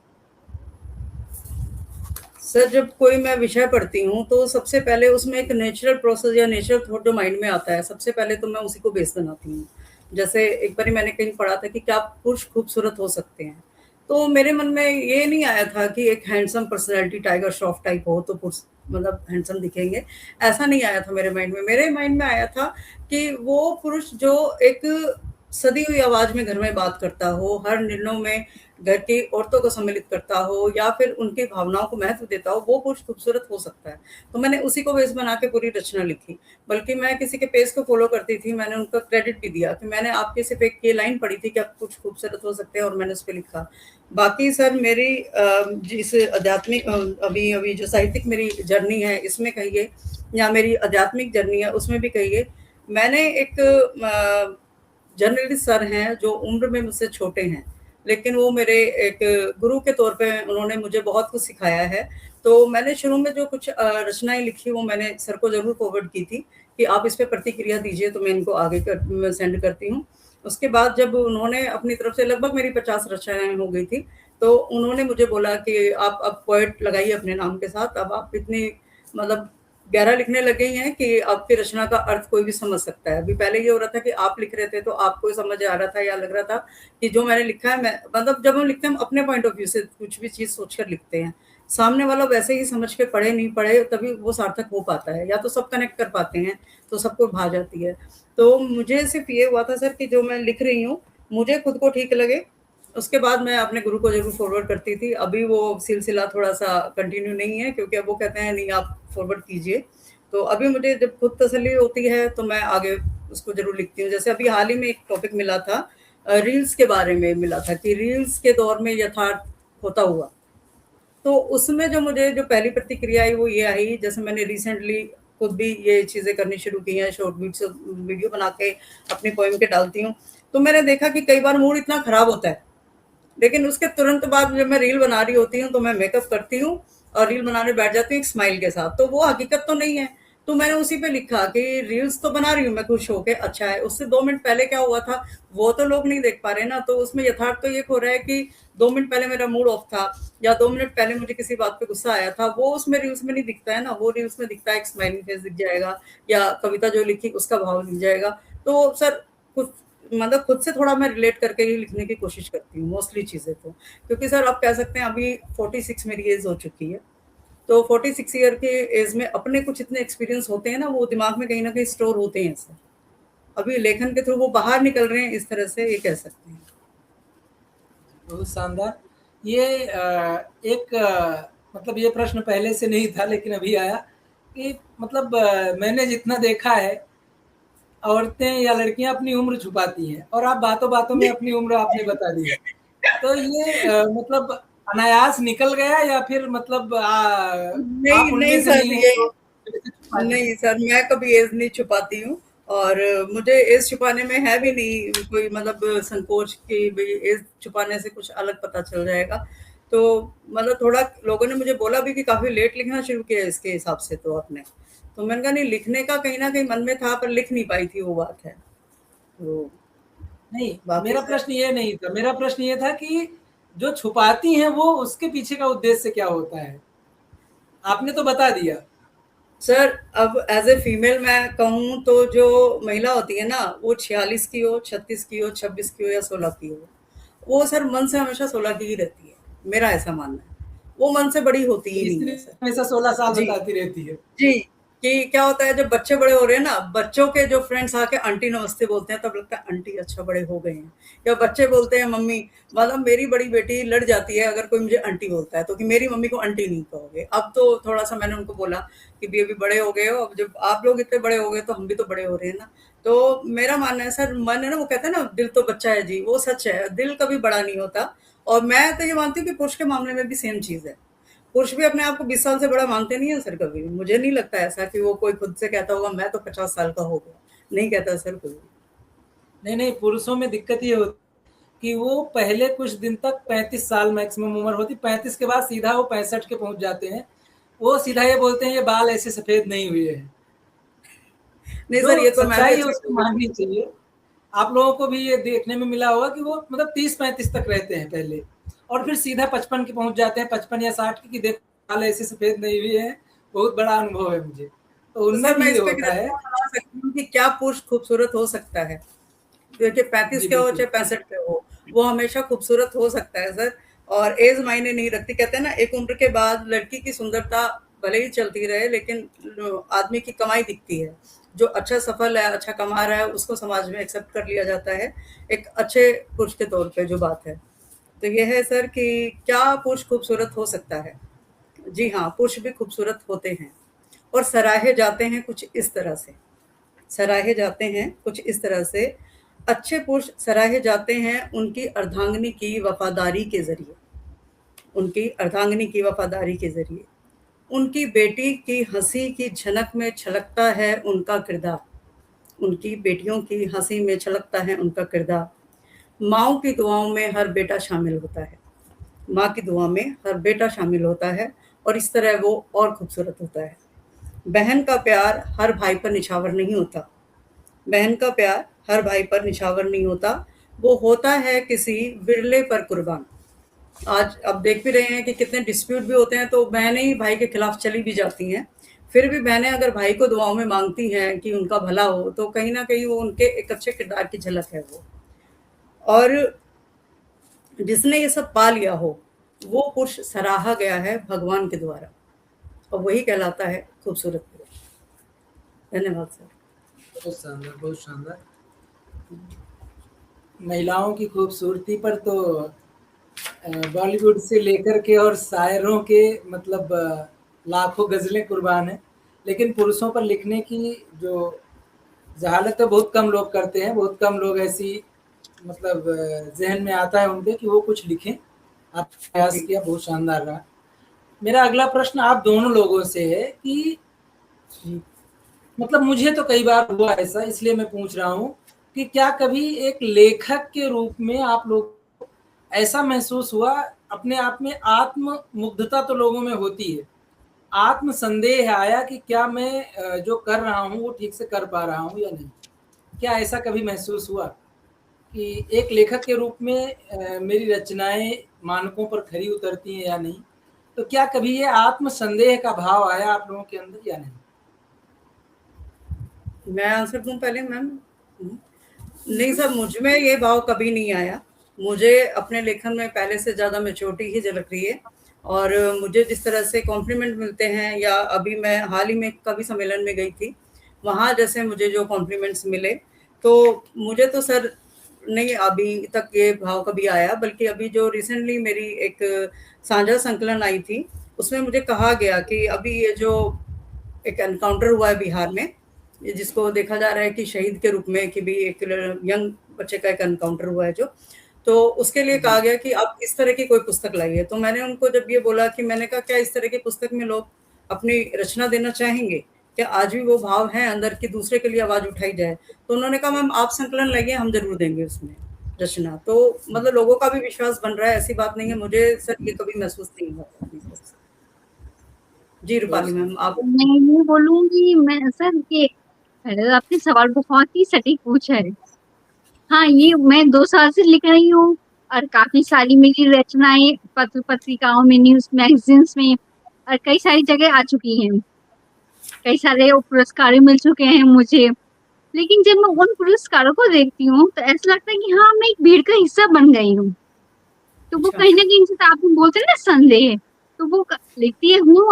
S2: सर जब कोई मैं विषय पढ़ती हूँ तो सबसे पहले उसमें एक नेचुरल प्रोसेस या नेचुरल थॉट जो माइंड में आता है, सबसे पहले तो मैं उसी को बेस बनाती हूँ। जैसे एक बारी मैंने कहीं पढ़ा था कि क्या पुरुष खूबसूरत हो सकते हैं? तो मेरे मन में ये नहीं आया था कि एक handsome personality tiger Shroff type हो तो पुरुष मतलब हैंडसम दिखेंगे, ऐसा नहीं आया था मेरे माइंड में। मेरे माइंड में आया था कि वो पुरुष जो एक सदी हुई आवाज़ में घर में बात करता हो, हर निर्णयों में घर की औरतों को सम्मिलित करता हो या फिर उनकी भावनाओं को महत्व देता हो, वो पुरुष खूबसूरत हो सकता है। तो मैंने उसी को बेस बना के पूरी रचना लिखी। बल्कि मैं किसी के पेज को फ़ॉलो करती थी, मैंने उनका क्रेडिट भी दिया कि मैंने आपकी सिर्फ़ एक ये लाइन पढ़ी थी कि आप कुछ खूबसूरत हो सकते हैं और मैंने उसपे लिखा। बाकी सर मेरी जिस आध्यात्मिक अभी जो साहित्यिक मेरी जर्नी है इसमें कहिए या मेरी आध्यात्मिक जर्नी है उसमें भी कहिए, मैंने एक जर्नलिस्ट सर हैं जो उम्र में मुझसे छोटे हैं, लेकिन वो मेरे एक गुरु के तौर पे उन्होंने मुझे बहुत कुछ सिखाया है। तो मैंने शुरू में जो कुछ रचनाएँ लिखी वो मैंने सर को ज़रूर फॉरवर्ड की थी कि आप इस पे प्रतिक्रिया दीजिए तो मैं इनको आगे मैं सेंड करती हूँ। उसके बाद जब उन्होंने अपनी तरफ से लगभग मेरी 50 रचनाएँ हो गई थी, तो उन्होंने मुझे बोला कि आप अब पोएट लगाइए अपने नाम के साथ, अब आप इतनी मतलब गहरा लिखने लग गई हैं कि आपकी रचना का अर्थ कोई भी समझ सकता है। अभी पहले ये हो रहा था कि आप लिख रहे थे तो आपको समझ आ रहा था या लग रहा था कि जो मैंने लिखा है, मैं मतलब जब हम लिखते हैं हम अपने पॉइंट ऑफ व्यू से कुछ भी चीज़ सोचकर लिखते हैं। सामने वाला वैसे ही समझ के पढ़े नहीं पढ़े तभी वो सार्थक हो पाता है, या तो सब कनेक्ट कर पाते हैं तो सबको भा जाती है। तो मुझे सिर्फ़ ये हुआ था सर कि जो मैं लिख रही हूँ, मुझे खुद को ठीक लगे, उसके बाद मैं अपने गुरु को ज़रूर फॉरवर्ड करती थी। अभी वो सिलसिला थोड़ा-सा कंटिन्यू नहीं है क्योंकि अब वो कहते हैं नहीं आप फॉरवर्ड कीजिए। तो अभी मुझे जब खुद तसल्ली होती है तो मैं आगे उसको ज़रूर लिखती हूँ। जैसे अभी हाल ही में एक टॉपिक मिला था, रील्स के बारे में मिला था कि रील्स के दौर में यथार्थ होता हुआ। तो उसमें जो मुझे जो पहली प्रतिक्रिया आई वो ये आई, जैसे मैंने रिसेंटली खुद भी ये चीज़ें करनी शुरू की हैं, शॉर्ट वीडियो बना के अपनी पोएम के डालती हूँ। तो मैंने देखा कि कई बार मूड इतना खराब होता है, लेकिन उसके तुरंत बाद जब मैं रील बना रही होती हूँ तो मैं मेकअप करती हूँ और रील बनाने बैठ जाती हूँ एक स्माइल के साथ। तो वो हकीकत तो नहीं है। तो मैंने उसी पे लिखा कि रील्स तो बना रही हूँ मैं खुश होके, अच्छा है। उससे 2 मिनट पहले क्या हुआ था वो तो लोग नहीं देख पा रहे ना। तो उसमें यथार्थ तो ये हो रहा है कि 2 मिनट पहले मेरा मूड ऑफ था या 2 मिनट पहले मुझे किसी बात पे गुस्सा आया था, वो उसमें रील्स में नहीं दिखता है ना। वो रील्स में दिखता है एक स्माइलिंग फेस दिख जाएगा या कविता जो लिखी उसका भाव दिख जाएगा। तो सर कुछ मतलब खुद से थोड़ा मैं रिलेट करके ही लिखने की कोशिश करती हूँ मोस्टली चीज़ें तो। क्योंकि सर आप कह सकते हैं अभी 46 मेरी एज हो चुकी है। तो 46 ईयर के एज में अपने कुछ इतने एक्सपीरियंस होते हैं ना, वो दिमाग में कहीं न कहीं स्टोर होते हैं सर। अभी लेखन के थ्रू वो बाहर निकल रहे हैं, इस तरह से ये कह सकते हैं।
S1: बहुत शानदार। ये एक मतलब ये प्रश्न पहले से नहीं था लेकिन अभी आया कि मतलब मैंने जितना देखा है, औरतें या लड़कियाँ अपनी उम्र छुपाती हैं और आप बातों-बातों में अपनी उम्र आपने बता दी है। तो ये मतलब अनायास निकल गया या फिर मतलब
S2: नहीं,
S1: आप उनमें
S2: नहीं
S1: से
S2: सर
S1: नहीं हैं
S2: ये
S1: तो छुपा ली?
S2: नहीं सर, मैं कभी एज नहीं छुपाती हूँ और मुझे एज छुपाने में है भी नहीं कोई मतलब संकोच कि भई एज छुपाने से कुछ अलग पता चल जाएगा। तो मतलब थोड़ा लोगों ने मुझे बोला भी कि काफ़ी लेट लिखना शुरू किया है इसके हिसाब से तो आपने। तो मैंने कहा नहीं, लिखने का कहीं न कहीं मन में था पर लिख नहीं पाई थी, वो बात है। तो
S1: नहीं,
S2: बाकी
S1: मेरा
S2: सर
S1: प्रश्न ये नहीं था। मेरा प्रश्न ये था कि जो छुपाती हैं वो उसके पीछे का उद्देश्य क्या होता है? आपने तो बता दिया।
S2: सर अब एज़ ए फीमेल मैं कहूँ तो जो महिला होती है ना, वो 46 की हो, 36 की हो, 26 की हो या 16 की हो, वो सर मन से हमेशा 16 की ही रहती है। मेरा ऐसा मानना है। वो मन से बड़ी होती ही नहीं
S1: इसलिए
S2: है सर।
S1: हमेशा 16 साल
S2: जी।
S1: बताती रहती है।
S2: जी, कि क्या होता है जब बच्चे बड़े हो रहे हैं ना, बच्चों के जो फ्रेंड्स आके आंटी नमस्ते बोलते हैं तब लगता है आंटी अच्छा बड़े हो गए हैं। या बच्चे बोलते हैं मम्मी, मतलब मेरी बड़ी बेटी लड़ जाती है अगर कोई मुझे आंटी बोलता है तो कि मेरी मम्मी को आंटी नहीं कहोगे। अब तो थोड़ा-सा मैंने उनको बोला कि भी अभी बड़े हो गए हो, अब जब आप लोग इतने बड़े हो गए तो हम भी तो बड़े हो रहे हैं ना। तो मेरा मानना है सर, मन है ना, वो कहते हैं ना दिल तो बच्चा है जी, वो सच है, दिल कभी बड़ा नहीं होता। और मैं तो ये मानती हूँ कि पुरुष के मामले में भी सेम चीज़ है। पुरुष भी अपने आप को 20 साल से बड़ा मानते नहीं है सर कभी भी। मुझे नहीं लगता ऐसा कि वो कोई खुद से कहता होगा मैं तो 50 साल का हो गया। नहीं कहता सर कोई भी।
S1: नहीं, नहीं, पुरुषों में दिक्कत ये होती कि वो पहले कुछ दिन तक 35 साल मैक्सिमम उम्र होती, 35 के बाद सीधा वो 65 के पहुँच जाते हैं। वो सीधा ये बोलते हैं ये बाल ऐसे सफ़ेद नहीं हुए हैं।
S2: नहीं
S1: जो
S2: सर, ये तो मैं भी
S1: सच्चाई है
S2: अच्छी
S1: उसको माननी चाहिए। आप लोगों को भी ये देखने में मिला होगा कि वो मतलब 30-35 तक रहते हैं पहले और फिर सीधा 55 के पहुँच जाते हैं, 55 या 60 के कि देखो बाल ऐसे सफ़ेद नहीं हुए हैं, बहुत बड़ा अनुभव है मुझे। तो
S2: तो
S1: उनमें
S2: सर मैं
S1: भी ये
S2: इस पे
S1: होता है।
S2: ग्रंथ बना सकती हूँ कि क्या पुरुष खूबसूरत हो सकता है। देखिए 35
S1: जी,
S2: के हो
S1: बिल्कुल।
S2: चाहे 65 के हो, वो हमेशा खूबसूरत हो सकता है सर। और एज मायने नहीं रखती। कहते हैं ना एक उम्र के बाद लड़की की सुंदरता भले ही चलती रहे लेकिन आदमी की कमाई दिखती है। जो अच्छा सफल है, अच्छा कमा रहा है, उसको समाज में एक्सेप्ट कर लिया जाता है एक अच्छे पुरुष के तौर पे, जो बात है। तो ये है सर कि क्या पुरुष खूबसूरत हो सकता है? जी हाँ, पुरुष भी खूबसूरत होते हैं और सराहे जाते हैं कुछ इस तरह से। सराहे जाते हैं कुछ इस तरह से। अच्छे पुरुष सराहे जाते हैं उनकी अर्धांगिनी की वफ़ादारी के ज़रिए, उनकी अर्धांगिनी की वफ़ादारी के ज़रिए। उनकी बेटी की हँसी की झनक में छलकता है उनका किरदार, उनकी बेटियों की हँसी में छलकता है उनका किरदार। माँओं की दुआओं में हर बेटा शामिल होता है, माँ की दुआ में हर बेटा शामिल होता है और इस तरह वो और खूबसूरत होता है। बहन का प्यार हर भाई पर निछावर नहीं होता, बहन का प्यार हर भाई पर निछावर नहीं होता, वो होता है किसी विरले पर कुर्बान। आज अब देख भी रहे हैं कि कितने डिस्प्यूट भी होते हैं तो बहनें ही भाई के खिलाफ चली भी जाती हैं, फिर भी बहनें अगर भाई को दुआओं में मांगती हैं कि उनका भला हो, तो कहीं ना कहीं वो उनके एक अच्छे किरदार की झलक है वो। और जिसने ये सब पा लिया हो, वो पुरुष सराहा गया है भगवान के द्वारा, और वही कहलाता है खूबसूरत पुरुष। धन्यवाद सर।
S1: बहुत शानदार, बहुत शानदार। महिलाओं की खूबसूरती पर तो बॉलीवुड से लेकर के और शायरों के मतलब लाखों गज़लें कुर्बान हैं, लेकिन पुरुषों पर लिखने की जो जहालत है बहुत कम लोग करते हैं, बहुत कम लोग ऐसी मतलब ज़हन में आता है उनके कि वो कुछ लिखें। आपने प्रयास किया, बहुत शानदार रहा। मेरा अगला प्रश्न आप दोनों लोगों से है कि मतलब मुझे तो कई बार हुआ ऐसा, इसलिए मैं पूछ रहा हूँ कि क्या कभी एक लेखक के रूप में आप लोग ऐसा महसूस हुआ, अपने आप में आत्म मुग्धता तो लोगों में होती है, आत्म संदेह आया कि क्या मैं जो कर रहा हूँ वो ठीक से कर पा रहा हूँ या नहीं? क्या ऐसा कभी महसूस हुआ कि एक लेखक के रूप में मेरी रचनाएं मानकों पर खरी उतरती हैं या नहीं? तो क्या कभी ये आत्म संदेह का भाव आया आप लोगों के अंदर या नहीं?
S2: मैं आंसर दूं पहले मैम? नहीं सर, मुझ में ये भाव कभी नहीं आया। मुझे अपने लेखन में पहले से ज़्यादा मैच्योरिटी ही झलक रही है, और मुझे जिस तरह से कॉम्प्लीमेंट मिलते हैं, या अभी मैं हाल ही में कवि सम्मेलन में गई थी, वहाँ जैसे मुझे जो कॉम्प्लीमेंट्स मिले, तो मुझे तो सर नहीं अभी तक ये भाव कभी आया। बल्कि अभी जो रिसेंटली मेरी एक साझा संकलन आई थी, उसमें मुझे कहा गया कि अभी ये जो एक एनकाउंटर हुआ है बिहार में, जिसको देखा जा रहा है कि शहीद के रूप में, कि भी एक यंग बच्चे का एक एनकाउंटर हुआ है जो, तो उसके लिए कहा गया कि आप इस तरह की कोई पुस्तक लाइए। तो मैंने उनको जब ये बोला कि मैंने कहा क्या इस तरह की पुस्तक में लोग अपनी रचना देना चाहेंगे, क्या आज भी वो भाव है अंदर की दूसरे के लिए आवाज उठाई जाए? तो उन्होंने कहा मैम आप संकलन लाइए, हम जरूर देंगे उसमें रचना। तो मतलब लोगों का भी विश्वास बन रहा है, ऐसी बात नहीं है। मुझे सर ये कभी महसूस नहीं हुआ। जी रूपाली मैम आप।
S3: मैं ये बोलूंगी मैं सर कि आपने सवाल बहुत ही सटीक पूछा है। हाँ, ये मैं 2 साल से लिख रही हूँ और काफी सारी मेरी रचनाएं पत्र पत्रिकाओं में, न्यूज मैगजीन्स में और कई सारी जगह आ चुकी हैं। कई सारे पुरस्कार मिल चुके हैं मुझे। लेकिन जब मैं उन पुरस्कारों को देखती हूँ तो ऐसा लगता है कि हाँ, मैं एक भीड़ का हिस्सा बन गई हूँ। तो वो कहीं ना कहीं जैसे आप बोलते हैं ना संदेह, तो वो लिखती हूँ।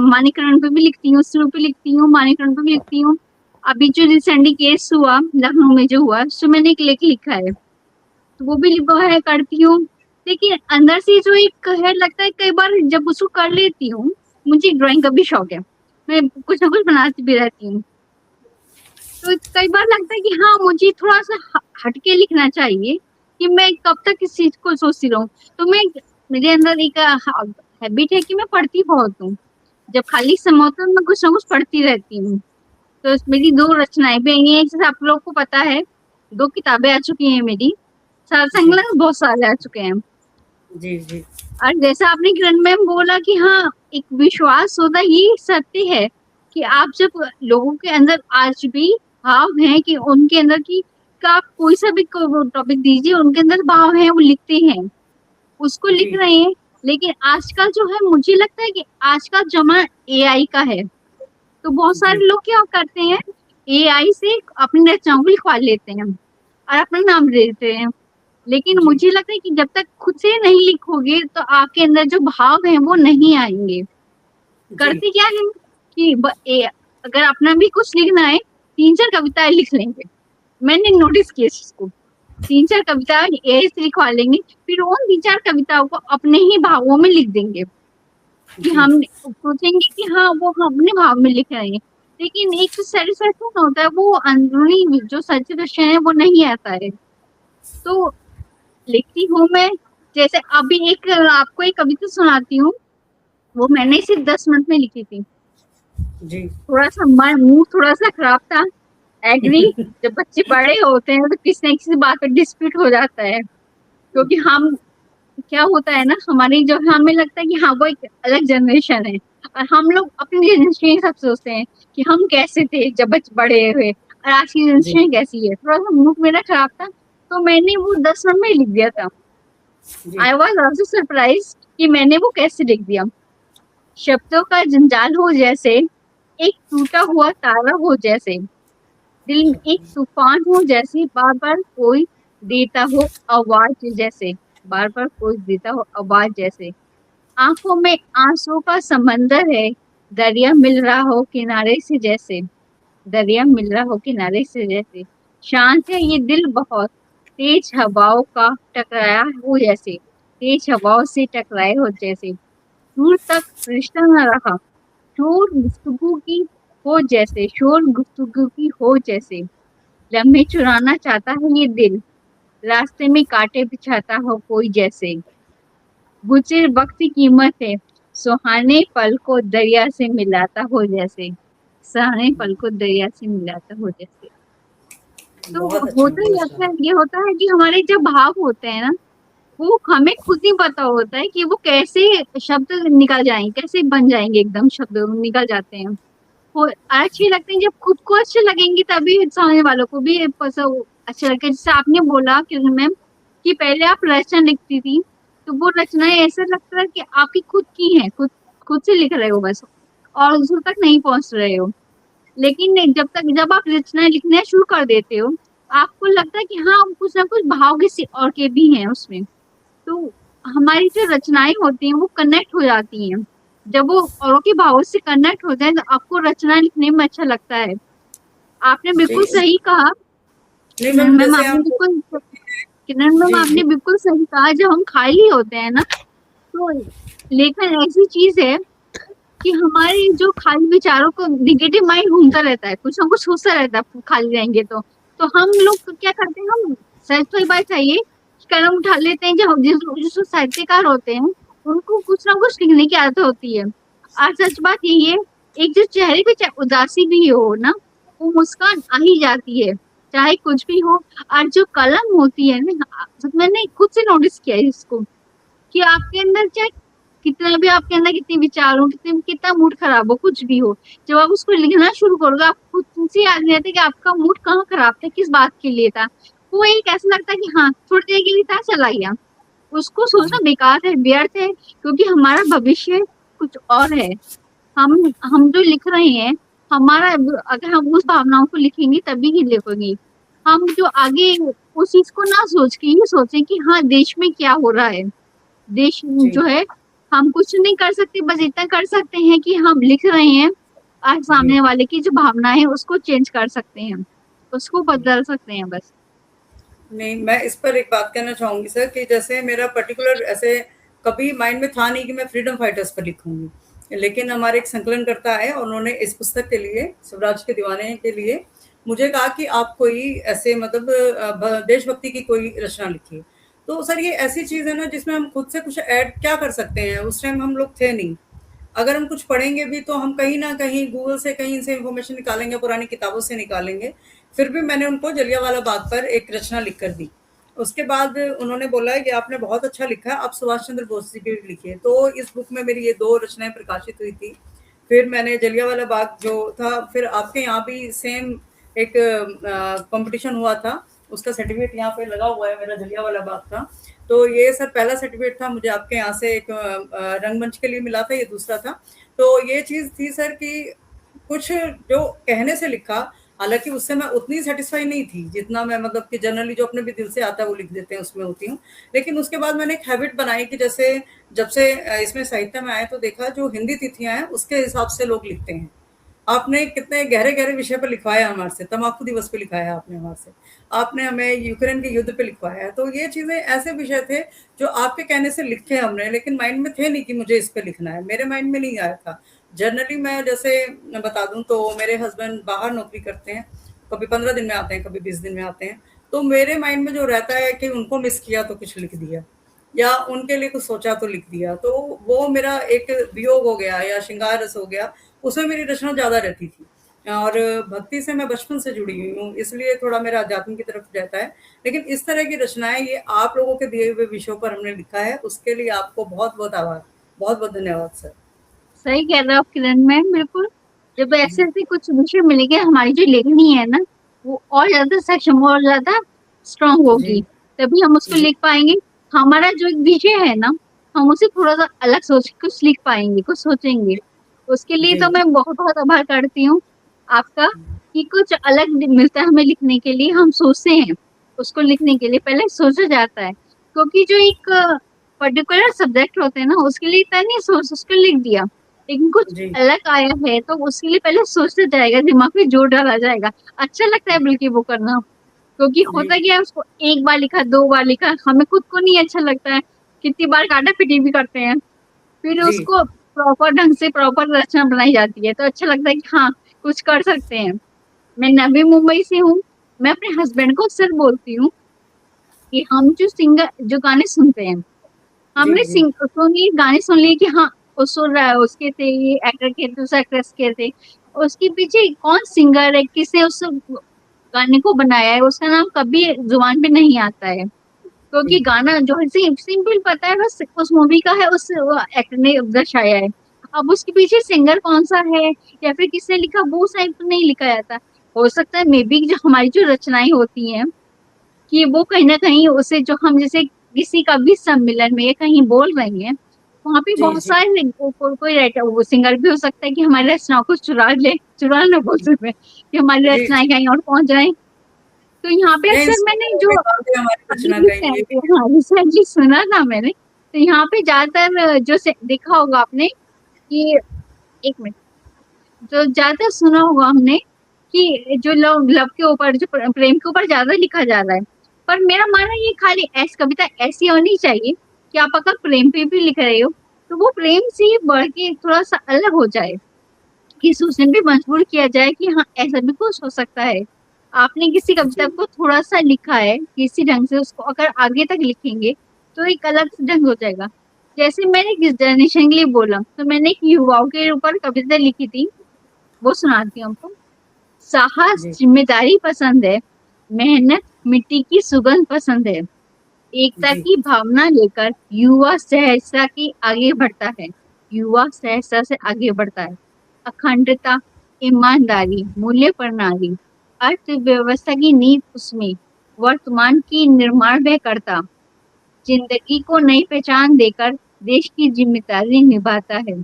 S3: मानीकरण पे भी लिखती हूँ, शुरू पे लिखती हूँ, मानीकरण पे भी लिखती हूँ। अभी जो रिसेंटली केस हुआ लखनऊ में जो हुआ, उसमें मैंने एक लेख लिखा है, तो वो भी है करती हूँ। लेकिन अंदर से जो एक है लगता है, कई बार जब उसको कर लेती हूँ, मुझे ड्राइंग का भी शौक है, मैं कुछ ना कुछ बनाती भी रहती हूँ, तो कई बार लगता है कि हाँ, मुझे थोड़ा सा हटके लिखना चाहिए, कि मैं कब तक इस चीज को सोचती रहूं। तो मेरे अंदर एक हैबिट है कि मैं पढ़ती बहुत हूँ। जब खाली समय होता है मैं कुछ ना कुछ पढ़ती रहती हूँ। तो मेरी 2 रचनाएं भी आई हैं, जैसे आप लोग को पता है 2 किताबें आ चुकी हैं मेरी, संकलन बहुत सारे आ चुके हैं।
S2: जी जी।
S3: और जैसा आपने किरण मैम बोला कि हाँ, एक विश्वास होता, ये सत्य है कि आप जब लोगों के अंदर आज भी भाव है कि उनके अंदर की का आप कोई सा भी टॉपिक दीजिए, उनके अंदर भाव है, वो लिखते हैं, उसको लिख रहे हैं। लेकिन आजकल जो है, मुझे लगता है कि आज का जमाना एआई का है, तो बहुत सारे लोग क्या करते हैं, एआई से अपनी रचनाओं को लिखवा लेते हैं और अपना नाम दे देते हैं। लेकिन मुझे लगता है कि जब तक खुद से नहीं लिखोगे तो आपके अंदर जो भाव है वो नहीं आएंगे। करते क्या है कि अगर अपना भी कुछ लिखना है, 3-4 कविताएं लिख लेंगे। मैंने नोटिस किया इसको, 3-4 कविताएं एआई से लिखवा लेंगे, फिर उन 3-4 कविताओं को अपने ही भावों में लिख देंगे, कि हम सोचेंगे कि हाँ, वो अपने भाव में लिख रहे हैं। लेकिन एक जो सेटिस्फेक्शन होता है, वो अंदरूनी जो सैटिस्फेक्शन है वो नहीं आता है। तो लिखती हूँ मैं, जैसे अभी आपको एक कविता सुनाती हूँ, वो मैंने सिर्फ 10 मिनट में लिखी थी जी। थोड़ा सा मूड थोड़ा सा खराब था, एग्री। जब बच्चे बड़े होते हैं तो किसी न किसी बात पर डिस्प्यूट हो जाता है, क्योंकि हम क्या होता है ना, हमारी जो हमें लगता है कि हाँ, वो एक अलग जनरेशन है, और हम लोग अपनी जनरेशन सब सोचते हैं कि हम कैसे थे जब बड़े हुए, और आज की जनरेशन कैसी है। थोड़ा सा मूड मेरा खराब था, तो मैंने वो 10 मिनट में लिख दिया था। आई वॉज ऑल्सो सरप्राइज कि मैंने वो कैसे लिख दिया। शब्दों का जंजाल हो जैसे एक टूटा हुआ तारा हो जैसे, दिल में एक तूफान हो जैसे, बार बार कोई देता हो आवाज जैसे, बार बार कोई देता हो आवाज जैसे। आंखों में आंसू का समंदर है, दरिया मिल रहा हो किनारे से जैसे, दरिया मिल रहा हो किनारे से जैसे। शांत है ये दिल बहुत, तेज हवाओं का टकराया हो जैसे, तेज हवाओं से टकराए हो जैसे। दूर तक रिश्ता न रहा, शोर गुफ्तगू की हो जैसे, शोर गुफ्तगू की हो जैसे। लम्हे चुराना चाहता है ये दिल, रास्ते में कांटे बिछाता हो कोई जैसे। गुजरे वक्त की कीमत है, सुहाने पल को दरिया से मिलाता हो जैसे, सुहाने पल को दरिया से मिलाता हो जैसे। तो
S2: बहुत अच्छा,
S3: होता ही
S2: बहुत अच्छा।
S3: ऐसा है, ये होता है कि हमारे जब भाव होते हैं ना, वो हमें खुद ही पता होता है कि वो कैसे शब्द निकल जाएंगे, कैसे बन जाएंगे, एकदम शब्द निकल जाते हैं। वो अच्छे लगते हैं, जब खुद को अच्छे लगेंगे तभी सामने वालों को भी अच्छा लगेगा। जैसे आपने बोला कि मैम कि पहले आप रचना लिखती थी, तो वो रचनाएं ऐसा लगता है कि आपकी खुद की है, खुद खुद से लिख रहे हो बस, और दूसरों तक नहीं पहुंच रहे हो। लेकिन जब आप रचनाएं लिखना शुरू कर देते हो, आपको लगता है कि हाँ, कुछ ना कुछ भाव किसी और के भी हैं उसमें। तो हमारी जो रचनाएं होती हैं वो कनेक्ट हो जाती हैं। जब वो औरों के भावों से कनेक्ट होते हैं तो आपको रचना लिखने में अच्छा लगता है। आपने
S2: जी,
S3: बिल्कुल सही कहा
S2: नहीं
S3: किरण
S2: मैम,
S3: मैम,
S2: जैसे
S3: आपने
S2: आप
S3: बिल्कुल किरण मैम
S2: जी,
S3: आपने
S2: जी,
S3: बिल्कुल सही कहा। जब हम खाली होते हैं ना, तो लेखन ऐसी चीज है कि हमारे जो खाली विचारों को, निगेटिव माइंड घूमता रहता है, कुछ ना कुछ सोचता रहता है खाली रहेंगे तो हम लोग क्या करते हैं, हम सच सही बात है ये, कलम उठा लेते हैं। जो जो साहित्यकार होते हैं, उनको कुछ ना कुछ लिखने की आदत होती है। और सच बात यही है, एक जो चेहरे पे चाहे उदासी भी हो ना, वो मुस्कान आ ही जाती है, चाहे कुछ भी हो। और जो कलम होती है ना, मैंने खुद से नोटिस किया है इसको, कि आपके अंदर चाहे कितना भी, आपके अंदर कितने विचार हो, कितना मूड खराब हो, कुछ भी हो, जब आप उसको लिखना शुरू करोगे, आप खुद से याद नहीं रहता कि आपका मूड कहाँ खराब था, किस बात के लिए था। वो एक ऐसा लगता है कि हाँ, थोड़ी देर के लिए था, चला गया। उसको सोचना
S2: जी,
S3: बेकार है, व्यर्थ है, क्योंकि हमारा भविष्य कुछ और है। हम हम जो लिख रहे हैं, हमारा, अगर हम उस भावनाओं को लिखेंगे तभी ही लिखेंगे। हम जो आगे उस चीज को ना सोच के ये सोचें कि हाँ, देश में क्या हो रहा है, देश
S2: जी,
S3: जो है, हम कुछ नहीं कर सकते, बस इतना कर सकते हैं कि हम लिख रहे हैं, आज
S2: जी,
S3: सामने वाले की जो भावना है उसको चेंज कर सकते हैं, उसको बदल सकते हैं बस।
S2: नहीं, मैं इस पर एक बात कहना चाहूँगी सर, कि जैसे मेरा पर्टिकुलर ऐसे कभी माइंड में था नहीं कि मैं फ्रीडम फाइटर्स पर लिखूँगी। लेकिन हमारे एक संकलनकर्ता है, उन्होंने इस पुस्तक के लिए, स्वराज के दीवाने के लिए मुझे कहा कि आप कोई ऐसे मतलब देशभक्ति की कोई रचना लिखिए। तो सर ये ऐसी चीज़ है ना जिसमें हम खुद से कुछ ऐड क्या कर सकते हैं, उस टाइम हम लोग थे नहीं। अगर हम कुछ पढ़ेंगे भी तो हम कहीं ना कहीं गूगल से कहीं से इंफॉर्मेशन निकालेंगे, पुरानी किताबों से निकालेंगे। फिर भी मैंने उनको जलियांवाला बाग पर एक रचना लिख कर दी। उसके बाद उन्होंने बोला कि आपने बहुत अच्छा लिखा है, आप सुभाष चंद्र बोस जी की भी लिखिए। तो इस बुक में मेरी ये दो रचनाएं प्रकाशित हुई थी। फिर मैंने जलियांवाला बाग जो था, फिर आपके यहाँ भी सेम एक कंपटीशन हुआ था, उसका सर्टिफिकेट यहाँ पे लगा हुआ है मेरा, जलियांवाला बाग का। तो ये सर पहला सर्टिफिकेट था मुझे आपके यहाँ से, एक रंगमंच के लिए मिला था, ये दूसरा था। तो ये चीज़ थी सर कि कुछ जो कहने से लिखा, हालाँकि उससे मैं उतनी सैटिस्फाई नहीं थी, जितना मैं मतलब कि जनरली जो अपने भी दिल से आता है वो लिख देते हैं, उसमें होती हूँ। लेकिन उसके बाद मैंने एक हैबिट बनाई कि जैसे जब से इसमें साहित्य में आए तो देखा जो हिंदी तिथियाँ हैं उसके हिसाब से लोग लिखते हैं। आपने कितने गहरे-गहरे विषय पे लिखवाया हमारे से, तम्बाकू दिवस पे लिखाया आपने हमारे से। आपने हमें यूक्रेन के युद्ध पे लिखवाया है। तो ये चीज़ें ऐसे विषय थे जो आपके कहने से लिखे हमने, लेकिन माइंड में थे नहीं कि मुझे इस पे लिखना है, मेरे माइंड में नहीं आया था। जनरली मैं जैसे बता दूँ तो मेरे हस्बैंड बाहर नौकरी करते हैं, कभी 15 दिन में आते हैं, कभी 20 दिन में आते हैं। तो मेरे माइंड में जो रहता है कि उनको मिस किया तो कुछ लिख दिया, या उनके लिए कुछ सोचा तो लिख दिया। तो वो मेरा एक वियोग हो गया या श्रृंगार रस हो गया, उसमें मेरी रचना ज़्यादा रहती थी। और भक्ति से मैं बचपन से जुड़ी हुई हूँ, इसलिए थोड़ा मेरा अध्यात्म की तरफ रहता है। लेकिन इस तरह की रचनाएँ ये आप लोगों के दिए हुए विषयों पर हमने लिखा है, उसके लिए आपको बहुत-बहुत आभार। बहुत-बहुत धन्यवाद सर।
S3: सही कह रहे हो आप किरण मैम, बिल्कुल। जब ऐसे
S2: जी,
S3: ऐसे कुछ विषय मिलेंगे, हमारी जो लेखनी है ना, वो और ज्यादा सक्षम और ज्यादा स्ट्रांग
S2: जी,
S3: होगी, तभी हम उसको
S2: जी,
S3: लिख पाएंगे। हमारा जो एक विषय है ना, हम उसे थोड़ा सा अलग सोच के कुछ लिख पाएंगे, कुछ सोचेंगे, उसके लिए
S1: जी।
S3: तो मैं बहुत-बहुत आभार करती हूँ आपका कि कुछ अलग मिलता है हमें लिखने के लिए, हम सोचते हैं उसको लिखने के लिए, पहले सोचा जाता है। क्योंकि जो एक पर्टिकुलर सब्जेक्ट होते हैं ना, उसके लिए इतना नहीं सोच उसको लिख दिया, लेकिन कुछ
S2: जी,
S3: अलग आया है तो उसके लिए पहले सोचा जाएगा, दिमाग में जोर डाला जाएगा। अच्छा लगता है बल्कि वो करना, क्योंकि
S2: जी,
S3: होता क्या है उसको 1 बार लिखा, 2 बार लिखा, हमें खुद को नहीं अच्छा लगता है, कितनी बार काटा-पीटी भी करते हैं। फिर
S2: जी,
S3: उसको प्रॉपर ढंग से प्रॉपर रचना बनाई जाती है, तो अच्छा लगता है कि हाँ, कुछ कर सकते हैं। मैं नवी मुंबई से हूँ, मैं अपने हस्बैंड को अक्सर बोलती हूँ कि हम जो गाने सुनते हैं,
S2: जी,
S3: हमने
S2: जी,
S3: सुन लिए गाने सुन लिए कि हाँ, वो सुन रहा है, उसके थे, ये एक्टर के थे, उस एक्ट्रेस के थे। उसके पीछे कौन सिंगर है, किसने उस गाने को बनाया है, उसका नाम कभी ज़ुबान पे नहीं आता है। क्योंकि
S2: जी,
S3: गाना जो है सिंपल पता है, बस उस मूवी का है, उस एक्टर ने दर्शाया है। अब उसके पीछे सिंगर कौन-सा है या फिर किसने लिखा, वो शायद तो नहीं लिखा जाता। हो सकता है मे बी जो हमारी जो रचनाएँ होती हैं, कि वो कहीं न कहीं उसे जो हम जैसे किसी कवि सम्मेलन में या कहीं बोल रहे हैं, वहाँ पे
S2: जी,
S3: बहुत
S2: जी,
S3: सारे कोई राइटर वो सिंगर भी हो सकता है कि हमारी रचनाओं को चुरा ना बोल सकते कि हमारी
S2: जी,
S3: रचनाएँ
S2: जी।
S3: कहीं और पहुँच जाएँ। तो यहाँ पे
S2: नहीं,
S3: अक्सर मैंने
S2: वो भी
S3: जो
S2: बात है हमारी
S3: अभी
S2: रचना कहीं ये भी
S3: रिसेंटली हाँ, रिसेंटली सुना था मैंने, तो यहाँ पे ज़्यादातर जो से देखा होगा आपने कि 1 मिनट, जो ज़्यादातर सुना होगा हमने कि जो लव लव के ऊपर जो प्रेम के ऊपर ज़्यादा लिखा जा रहा है। पर मेरा मानना है ये खाली कविता ऐसी होनी चाहिए कि आप अगर प्रेम पे भी लिख रहे हो, तो वो प्रेम से बढ़ के थोड़ा-सा अलग हो जाए। कि सोचने पे मजबूर किया जाए कि हाँ, ऐसा भी कुछ हो सकता है। आपने किसी कविता
S2: जी,
S3: को थोड़ा-सा लिखा है, किसी ढंग से उसको अगर आगे तक लिखेंगे, तो एक अलग ढंग हो जाएगा। जैसे मैंने किस जनरेशन के लिए बोला, तो मैंने एक युवाओं के ऊपर कविता लिखी थी, वो सुनाती हूँ आपको। साहस,
S2: जी,
S3: ज़िम्मेदारी पसंद है, मेहनत, मिट्टी की सुगंध पसंद है। एकता
S2: जी,
S3: की भावना लेकर युवा सहसा की आगे बढ़ता है। युवा सहसा से आगे बढ़ता है। अखंडता, ईमानदारी, मूल्य प्रणाली, अर्थव्यवस्था की नींव उसमें, वर्तमान की निर्माण वह करता, जिंदगी को नई पहचान देकर देश की जिम्मेदारी निभाता है।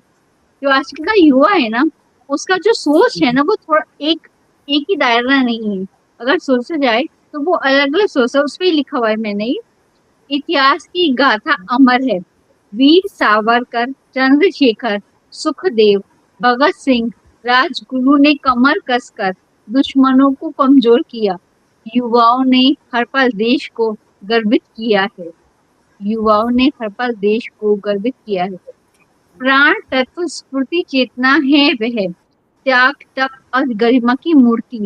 S3: जो आजकल का युवा है ना, उसका जो सोच है ना, वो थोड़ा एक ही दायरा नहीं है। अगर सोचा जाए, तो वो अलग-अलग सोच है, उसपे ही लिखा हुआ है मैंने। इतिहास की गाथा अमर है। वीर सावरकर, चंद्रशेखर, सुखदेव, भगत सिंह, राजगुरु ने कमर कसकर दुश्मनों को कमजोर किया। युवाओं ने हर पल देश को गर्वित किया है। युवाओं ने हर पल देश को गर्वित किया है। प्राण तत्व स्फूर्ति चेतना है वह, त्याग तप और गरिमा की मूर्ति।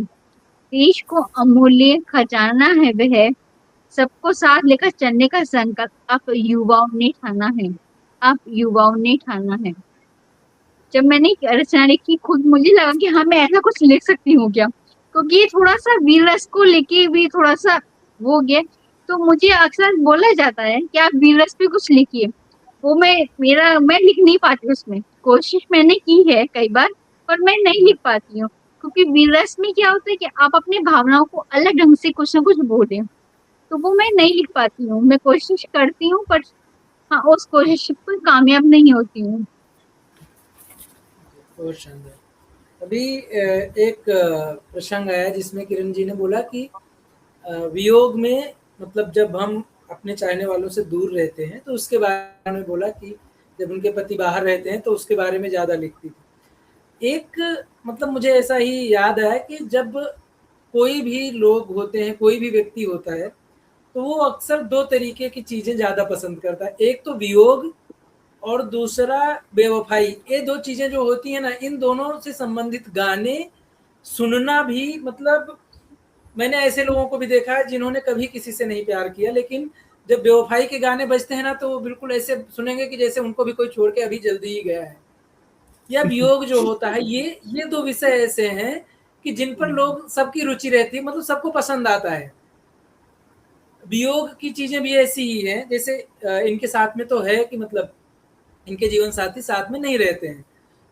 S3: देश को अमूल्य खजाना है वह, सबको साथ लेकर चलने का संकल्प अब युवाओं ने ठाना है। अब युवाओं ने ठाना है। जब मैंने रचना लिखी खुद मुझे लगा कि हाँ, मैं ऐसा कुछ लिख सकती हूँ क्या? क्योंकि ये थोड़ा-सा वीर रस को लेके भी थोड़ा-सा वो हो गया। तो मुझे अक्सर बोला जाता है कि आप वीर रस पे कुछ लिखिए। वो मैं लिख नहीं पाती उसमें। कोशिश मैंने की है कई बार, पर मैं नहीं लिख पाती हूँ। क्योंकि वीर रस में क्या होता है कि आप अपनी भावनाओं को अलग ढंग से कुछ ना कुछ बोलें। तो वो मैं नहीं लिख पाती हूँ। मैं कोशिश करती हूँ पर हाँ, उस कोशिश में कामयाब नहीं होती हूँ।
S1: बहुत शानदार। अभी एक प्रसंग आया जिसमें किरण जी ने बोला कि वियोग में मतलब जब हम अपने चाहने वालों से दूर रहते हैं तो उसके बारे में बोला कि जब उनके पति बाहर रहते हैं तो उसके बारे में ज़्यादा लिखती थी। एक मतलब मुझे ऐसा ही याद आया कि जब कोई भी लोग होते हैं, कोई भी व्यक्ति होता है, तो वो अक्सर 2 तरीके की चीज़ें ज़्यादा पसंद करता है। एक तो वियोग और दूसरा बेवफ़ाई। ये 2 चीज़ें जो होती हैं ना, इन दोनों से संबंधित गाने सुनना भी मतलब मैंने ऐसे लोगों को भी देखा है जिन्होंने कभी किसी से नहीं प्यार किया, लेकिन जब बेवफ़ाई के गाने बजते हैं ना, तो वो बिल्कुल ऐसे सुनेंगे कि जैसे उनको भी कोई छोड़ के अभी जल्दी ही गया है। या वियोग जो होता है, ये 2 विषय ऐसे हैं कि जिन पर लोग सबकी रुचि रहती है, मतलब सबको पसंद आता है। वियोग की चीज़ें भी ऐसी ही हैं, जैसे इनके साथ में तो है कि मतलब इनके जीवन साथी साथ में नहीं रहते हैं।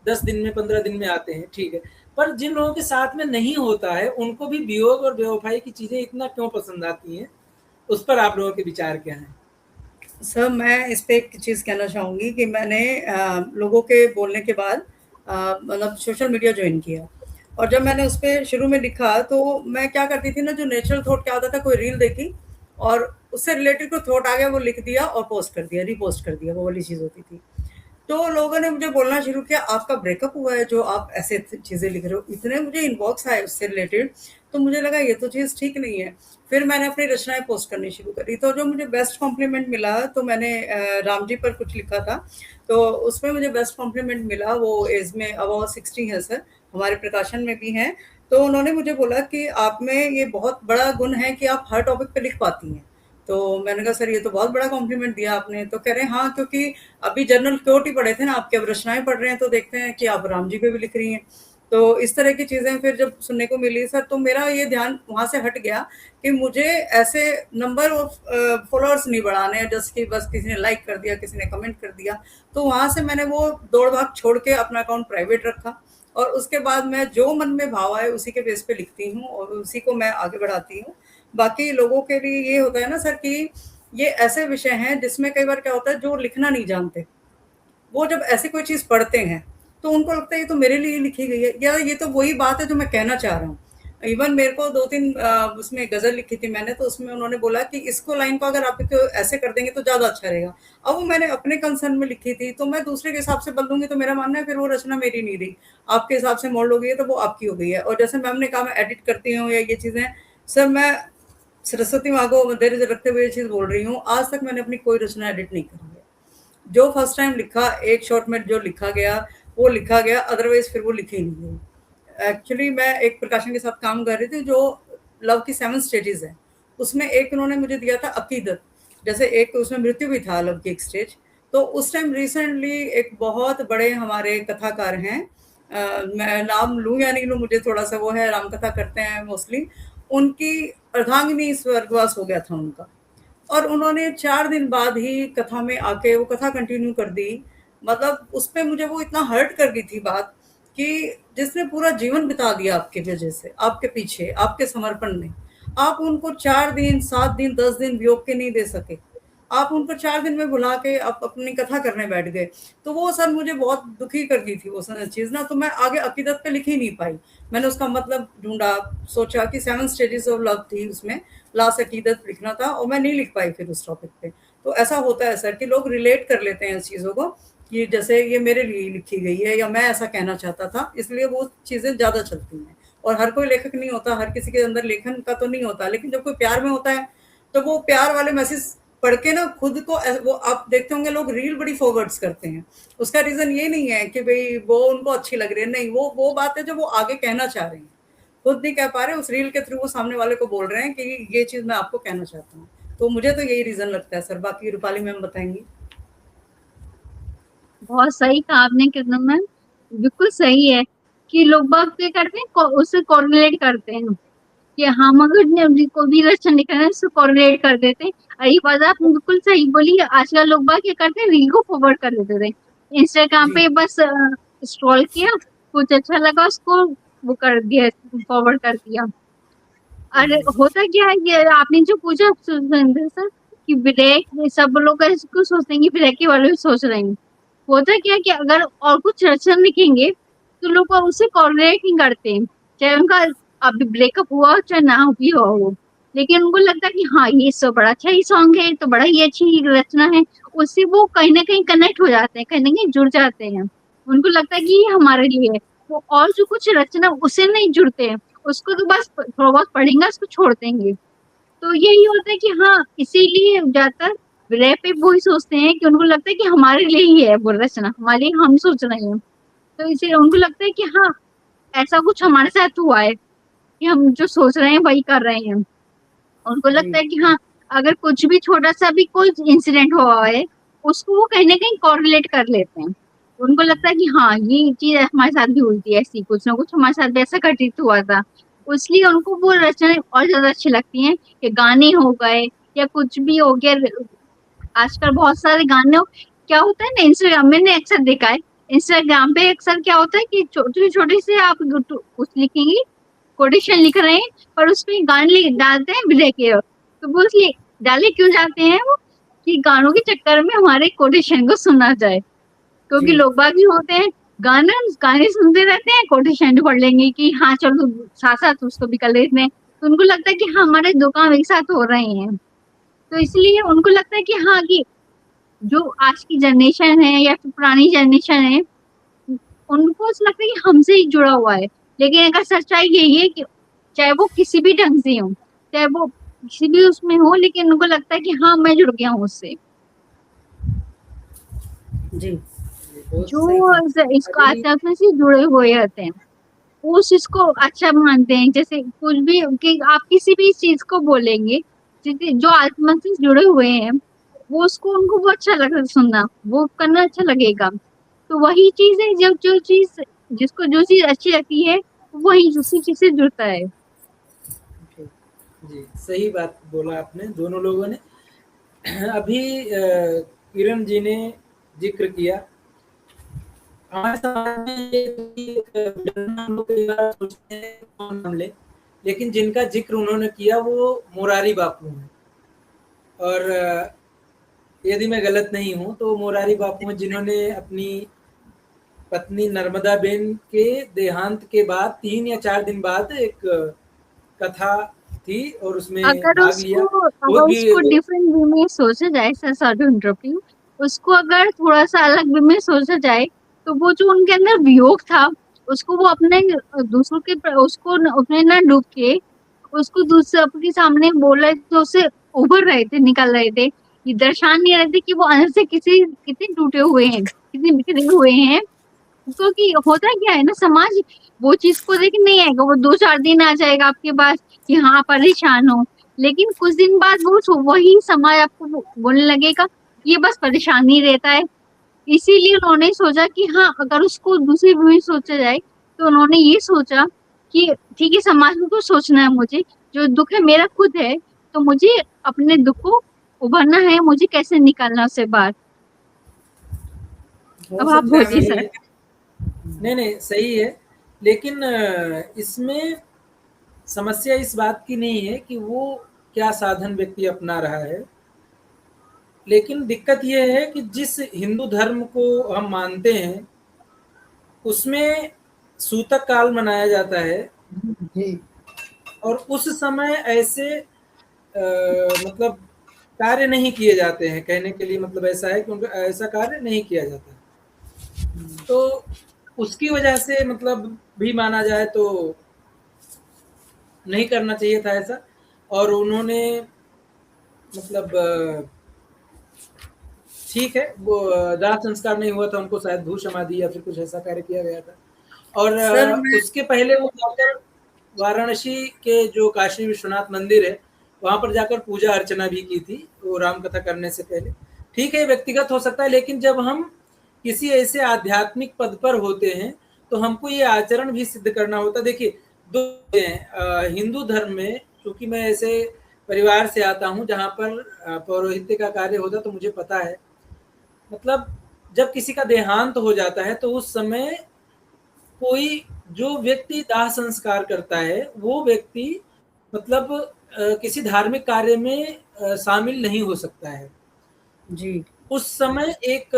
S1: 10 दिन में, 15 दिन में आते हैं, ठीक है। पर जिन लोगों के साथ में नहीं होता है, उनको भी वियोग और बेवफ़ाई की चीज़ें इतना क्यों पसंद आती हैं? उस पर आप लोगों के विचार क्या हैं?
S2: सर मैं इस पे एक चीज़ कहना चाहूँगी कि मैंने लोगों के बोलने के बाद मतलब सोशल मीडिया ज्वाइन किया। और जब मैंने उस पर शुरू में लिखा तो मैं क्या करती थी ना, जो नेचुरल थॉट क्या होता था, कोई रील देखी और उससे रिलेटेड कोई थॉट आ गया, वो लिख दिया और पोस्ट कर दिया, रीपोस्ट कर दिया, वो वाली चीज़ होती थी। तो लोगों ने मुझे बोलना शुरू किया, आपका ब्रेकअप हुआ है जो आप ऐसे चीज़ें लिख रहे हो। इतने मुझे इनबॉक्स आए उससे रिलेटेड, तो मुझे लगा ये तो चीज़ ठीक नहीं है। फिर मैंने अपनी रचनाएं पोस्ट करनी शुरू करी, तो जो मुझे बेस्ट कॉम्प्लीमेंट मिला, तो मैंने राम जी पर कुछ लिखा था, तो उसमें मुझे बेस्ट कॉम्प्लीमेंट मिला। वो एज में अबाउट 60 है सर, हमारे प्रकाशन में भी हैं। तो उन्होंने मुझे बोला कि आप में ये बहुत बड़ा गुण है कि आप हर टॉपिक पे लिख पाती हैं। तो मैंने कहा सर ये तो बहुत बड़ा कॉम्प्लीमेंट दिया आपने। तो कह रहे हैं हाँ, क्योंकि अभी जनरल क्योरिटी पढ़े थे ना आपके, अब रचनाएं पढ़ रहे हैं तो देखते हैं कि आप राम जी पे भी लिख रही हैं। तो इस तरह की चीज़ें फिर जब सुनने को मिली सर, तो मेरा ये ध्यान वहाँ से हट गया कि मुझे ऐसे नंबर ऑफ फॉलोअर्स नहीं बढ़ाने हैं, जैसे कि बस किसी ने लाइक कर दिया, किसी ने कमेंट कर दिया। तो वहाँ से मैंने वो दौड़ भाग छोड़ के अपना अकाउंट प्राइवेट रखा, और उसके बाद मैं जो मन में भाव आए उसी के बेस पे लिखती हूँ और उसी को मैं आगे बढ़ाती हूँ। बाकी लोगों के लिए ये होता है ना सर कि ये ऐसे विषय हैं जिसमें कई बार क्या होता है, जो लिखना नहीं जानते, वो जब ऐसी कोई चीज़ पढ़ते हैं तो उनको लगता है ये तो मेरे लिए लिखी गई है, या ये तो वही बात है जो मैं कहना चाह रहा हूँ। इवन मेरे को 2-3 उसमें गज़ल लिखी थी मैंने, तो उसमें उन्होंने बोला कि इसको लाइन को अगर आप इसको ऐसे कर देंगे तो ज़्यादा अच्छा रहेगा। अब वो मैंने अपने कंसर्न में लिखी थी, तो मैं दूसरे के हिसाब से बदल दूँगी तो मेरा मानना है फिर वो रचना मेरी नहीं रही। आपके हिसाब से मोड़ लोगी तो वो आपकी हो गई है। और जैसे मैम ने कहा मैं एडिट करती हूँ या ये चीज़ें, सर मैं सरस्वती माँ को मद्देनज़र रखते हुए ये चीज़ बोल रही हूँ, आज तक मैंने अपनी कोई रचना एडिट नहीं करी है। जो फर्स्ट टाइम लिखा, एक शॉट में जो लिखा गया वो लिखा गया, अदरवाइज फिर वो लिखी ही नहीं गई। एक्चुअली मैं एक प्रकाशन के साथ काम कर रही थी जो लव की 7 स्टेजेस है, उसमें एक उन्होंने मुझे दिया था अकीदत। जैसे एक उसमें मृत्यु भी था, लव की एक स्टेज। तो उस टाइम रिसेंटली एक बहुत बड़े हमारे कथाकार हैं, मैं नाम लूँ या नहीं लूँ मुझे थोड़ा सा वो है, रामकथा करते हैं मोस्टली, उनकी अर्धांगिनी स्वर्गवास हो गया था उनका। और उन्होंने 4 दिन बाद ही कथा में आके वो कथा कंटिन्यू कर दी। मतलब उस पे मुझे वो इतना हर्ट कर गई थी बात, कि जिसने पूरा जीवन बिता दिया आपकी वजह से, आपके पीछे, आपके समर्पण में, आप उनको 4 दिन, 7 दिन, 10 दिन वियोग के नहीं दे सके। आप उनको 4 दिन में बुला के आप अपनी कथा करने बैठ गए। तो वो सर मुझे बहुत दुखी कर गई थी वो चीज़ ना, तो मैं आगे अकीदत पे लिख ही नहीं पाई। मैंने उसका मतलब ढूँढा, सोचा कि 7 स्टेजेस ऑफ लव थी उसमें, लास्ट अकीदत लिखना था और मैं नहीं लिख पाई फिर उस टॉपिक पे। तो ऐसा होता है सर कि लोग रिलेट कर लेते हैं इस चीज़ों को, कि जैसे ये मेरे लिए लिखी गई है या मैं ऐसा कहना चाहता था, इसलिए वो चीज़ें ज़्यादा चलती हैं। और हर कोई लेखक नहीं होता, हर किसी के अंदर लेखन का तो नहीं होता, लेकिन जब कोई प्यार में होता है तो वो प्यार वाले मैसेज पढ़ के ना खुद को वो आप देखते होंगे लोग रील बड़ी फॉरवर्ड्स करते हैं। उसका रीज़न ये नहीं है कि भई वो उनको अच्छी लग रही है, नहीं, वो बात है जो वो आगे कहना चाह रहे हैं। खुद नहीं कह पा रहे, उस रील के थ्रू वो सामने वाले को बोल रहे हैं कि ये चीज़ मैं आपको कहना चाहता हूँ। तो मुझे तो यही रीज़न लगता है सर, बाकी रूपाली मैम बताएँगी।
S3: बहुत सही कहा आपने किरण मैम, बिल्कुल सही है कि लोग बाग क्या करते हैं, उससे कोरिलेट करते हैं कि हम अगर को भी रचना लिख रहे हैं उससे कोरिलेट कर देते हैं। और ये बात आपने बिल्कुल सही बोली, आजकल लोग बाग क्या करते हैं, रील को फॉरवर्ड कर देते थे इंस्टाग्राम
S2: जी,
S3: पे, बस स्क्रॉल किया, कुछ अच्छा लगा उसको वो कर दिया, फॉरवर्ड कर दिया। और
S2: जी,
S3: होता क्या है, ये आपने जो पूछा सुरेंद्र सर कि ब्लैक, सब लोग इसको सोचते हैं कि ब्लैक के बारे में सोच रहे हैं। होता क्या है कि अगर और कुछ रचना लिखेंगे तो लोग उससे कोरिलेट नहीं करते हैं, चाहे उनका अभी ब्रेकअप हुआ हो चाहे ना भी हुआ हो, लेकिन उनको लगता है कि हाँ ये सब बड़ा अच्छा ही सॉन्ग है, तो बड़ा ही अच्छी रचना है, उससे वो कहीं ना कहीं कनेक्ट हो जाते हैं, कहीं ना कहीं जुड़ जाते हैं, उनको लगता है कि ये हमारे लिए है। तो और जो कुछ रचना उससे नहीं जुड़ते हैं, उसको तो बस थोड़ा बहुत पढ़ेंगे, उसको छोड़ देंगे। तो यही होता है कि हाँ, इसीलिए ज्यादातर रैप पे वही सोचते हैं कि उनको लगता है कि हमारे लिए ही है वो रचना, हमारे लिए हम सोच रहे हैं। तो इसीलिए उनको लगता है कि हाँ, ऐसा कुछ हमारे साथ हुआ है कि हम जो सोच रहे हैं वही कर रहे हैं। उनको
S2: जी,
S3: लगता है कि हाँ, अगर कुछ भी छोटा सा भी कोई इंसिडेंट हुआ है, उसको वो कहीं ना कहीं कोरिलेट कर लेते हैं। उनको लगता है कि हाँ, ये चीज हमारे साथ भी हुई थी, ऐसी कुछ ना कुछ हमारे साथ भी ऐसा घटित हुआ था। इसलिए उनको वो रचनाएं और ज्यादा अच्छी लगती हैं, कि गाने हो गए या कुछ भी हो गया। आजकल बहुत सारे गाने क्या होता है ना, इंस्टाग्राम मैंने अक्सर देखा है, इंस्टाग्राम पे अक्सर क्या होता है कि छोटे छोटे से आप कुछ लिखेंगे, कोटेशन लिख रहे हैं, पर उसमें गाने डालते हैं विजय के, तो वो इसलिए डाले क्यों जाते हैं वो, कि गानों के चक्कर में हमारे कोटेशन को सुना जाए। क्योंकि
S2: जी,
S3: लोग बाग भी होते हैं गाने सुनते रहते हैं, कोटेशन पढ़ लेंगे कि हाँ चलो साथ साथ उसको भी कर लेते हैं। तो उनको लगता है कि हमारे दो काम एक साथ हो रहे हैं, तो इसलिए उनको लगता है कि हाँ कि जो आज की जनरेशन है या फिर पुरानी जनरेशन है, उनको ऐसा लगता है कि हमसे ही जुड़ा हुआ है। लेकिन अगर सच्चाई यही है कि चाहे वो किसी भी ढंग से हो, चाहे वो किसी भी उसमें हो, लेकिन उनको लगता है कि हाँ मैं जुड़ गया हूँ उससे।
S2: जी,
S1: बहुत सही
S3: जो
S1: कहा।
S3: इसको
S1: अभी
S3: आध्यात्म से जुड़े हुए होते हैं, वो उस चीज को अच्छा मानते हैं। जैसे कुछ भी कि आप किसी भी चीज को बोलेंगे, जो आत्मा से जुड़े हुए हैं, वो उसको उनको वो अच्छा लगता है सुनना, वो करना अच्छा लगेगा। तो वही चीज है, जब जो चीज जिसको जो चीज अच्छी लगती है, वही उसी चीज से जुड़ता है।
S1: जी, सही बात बोला आपने दोनों लोगों ने। अभी किरण जी ने जिक्र किया, हमारे समाज में ये हम लोग कई बार सोचते हैं कौन नाम ले, लेकिन जिनका जिक्र उन्होंने किया वो मोरारी बापू हैं। और यदि मैं गलत नहीं हूँ तो मोरारी बापू हैं जिन्होंने अपनी पत्नी नर्मदा बेन के देहांत के बाद 3 या 4 दिन बाद एक कथा थी और उसमें
S3: अगर
S1: भाग
S3: उसको
S1: लिया। बहुत
S3: अगर
S1: भी
S3: उसको डिफरेंट वे में सोचा जाए, sir sorry to interrupt you, उसको अगर थोड़ा सा अलग वे में सोचा जाए, तो वो जो उनके अंदर वियोग था, उसको वो अपने दूसरों के उसको अपने ना डूब के उसको दूसरे के सामने बोल रहे थे, उससे उभर रहे थे, निकल रहे थे। ये दर्शान नहीं रहे थे कि वो अंदर से किसी कितने टूटे हुए हैं, कितने बिखरे हुए हैं। क्योंकि होता क्या है ना, समाज वो चीज को देख नहीं आएगा, वो 2-4 दिन आ जाएगा आपके पास कि हाँ परेशान हो, लेकिन कुछ दिन बाद वही समाज आपको बोलने लगेगा ये बस परेशान ही रहता है। इसीलिए उन्होंने सोचा कि हाँ अगर उसको दूसरी वे में सोचा जाए, तो उन्होंने ये सोचा कि ठीक है, समाज में कुछ सोचना है मुझे, जो दुख है मेरा खुद है, तो मुझे अपने दुख को उभरना है, मुझे कैसे निकालना उससे बाहर।
S2: हो
S3: अब आप
S2: सकता है
S3: बोलिए
S1: सही
S3: सर।
S1: है। नहीं, नहीं, सही है। लेकिन इसमें समस्या इस बात की नहीं है कि वो क्या साधन व्यक्ति अपना रहा है, लेकिन दिक्कत ये है कि जिस हिंदू धर्म को हम मानते हैं, उसमें सूतक काल मनाया जाता है
S2: जी,
S1: और उस समय ऐसे मतलब कार्य नहीं किए जाते हैं। कहने के लिए मतलब ऐसा है कि उनका ऐसा कार्य नहीं किया जाता है। तो उसकी वजह से मतलब भी माना जाए तो नहीं करना चाहिए था ऐसा। और उन्होंने मतलब ठीक है, वो दाह संस्कार नहीं हुआ था, उनको शायद भू समाधि या फिर कुछ ऐसा कार्य किया गया था। और
S2: सर मैं
S1: उसके पहले वो जाकर वाराणसी के जो काशी विश्वनाथ मंदिर है, वहाँ पर जाकर पूजा अर्चना भी की थी, वो राम कथा करने से पहले। ठीक है, व्यक्तिगत हो सकता है, लेकिन जब हम किसी ऐसे आध्यात्मिक पद पर होते हैं, तो हमको ये आचरण भी सिद्ध करना होता है। देखिए, 2 हैं हिंदू धर्म में, चूँकि मैं ऐसे परिवार से आता हूँ जहाँ पर पौरोहित्य का कार्य होता है, तो मुझे पता है। मतलब जब किसी का देहांत हो जाता है, तो उस समय कोई जो व्यक्ति दाह संस्कार करता है, वो व्यक्ति मतलब किसी धार्मिक कार्य में शामिल नहीं हो सकता है।
S2: जी,
S1: उस समय एक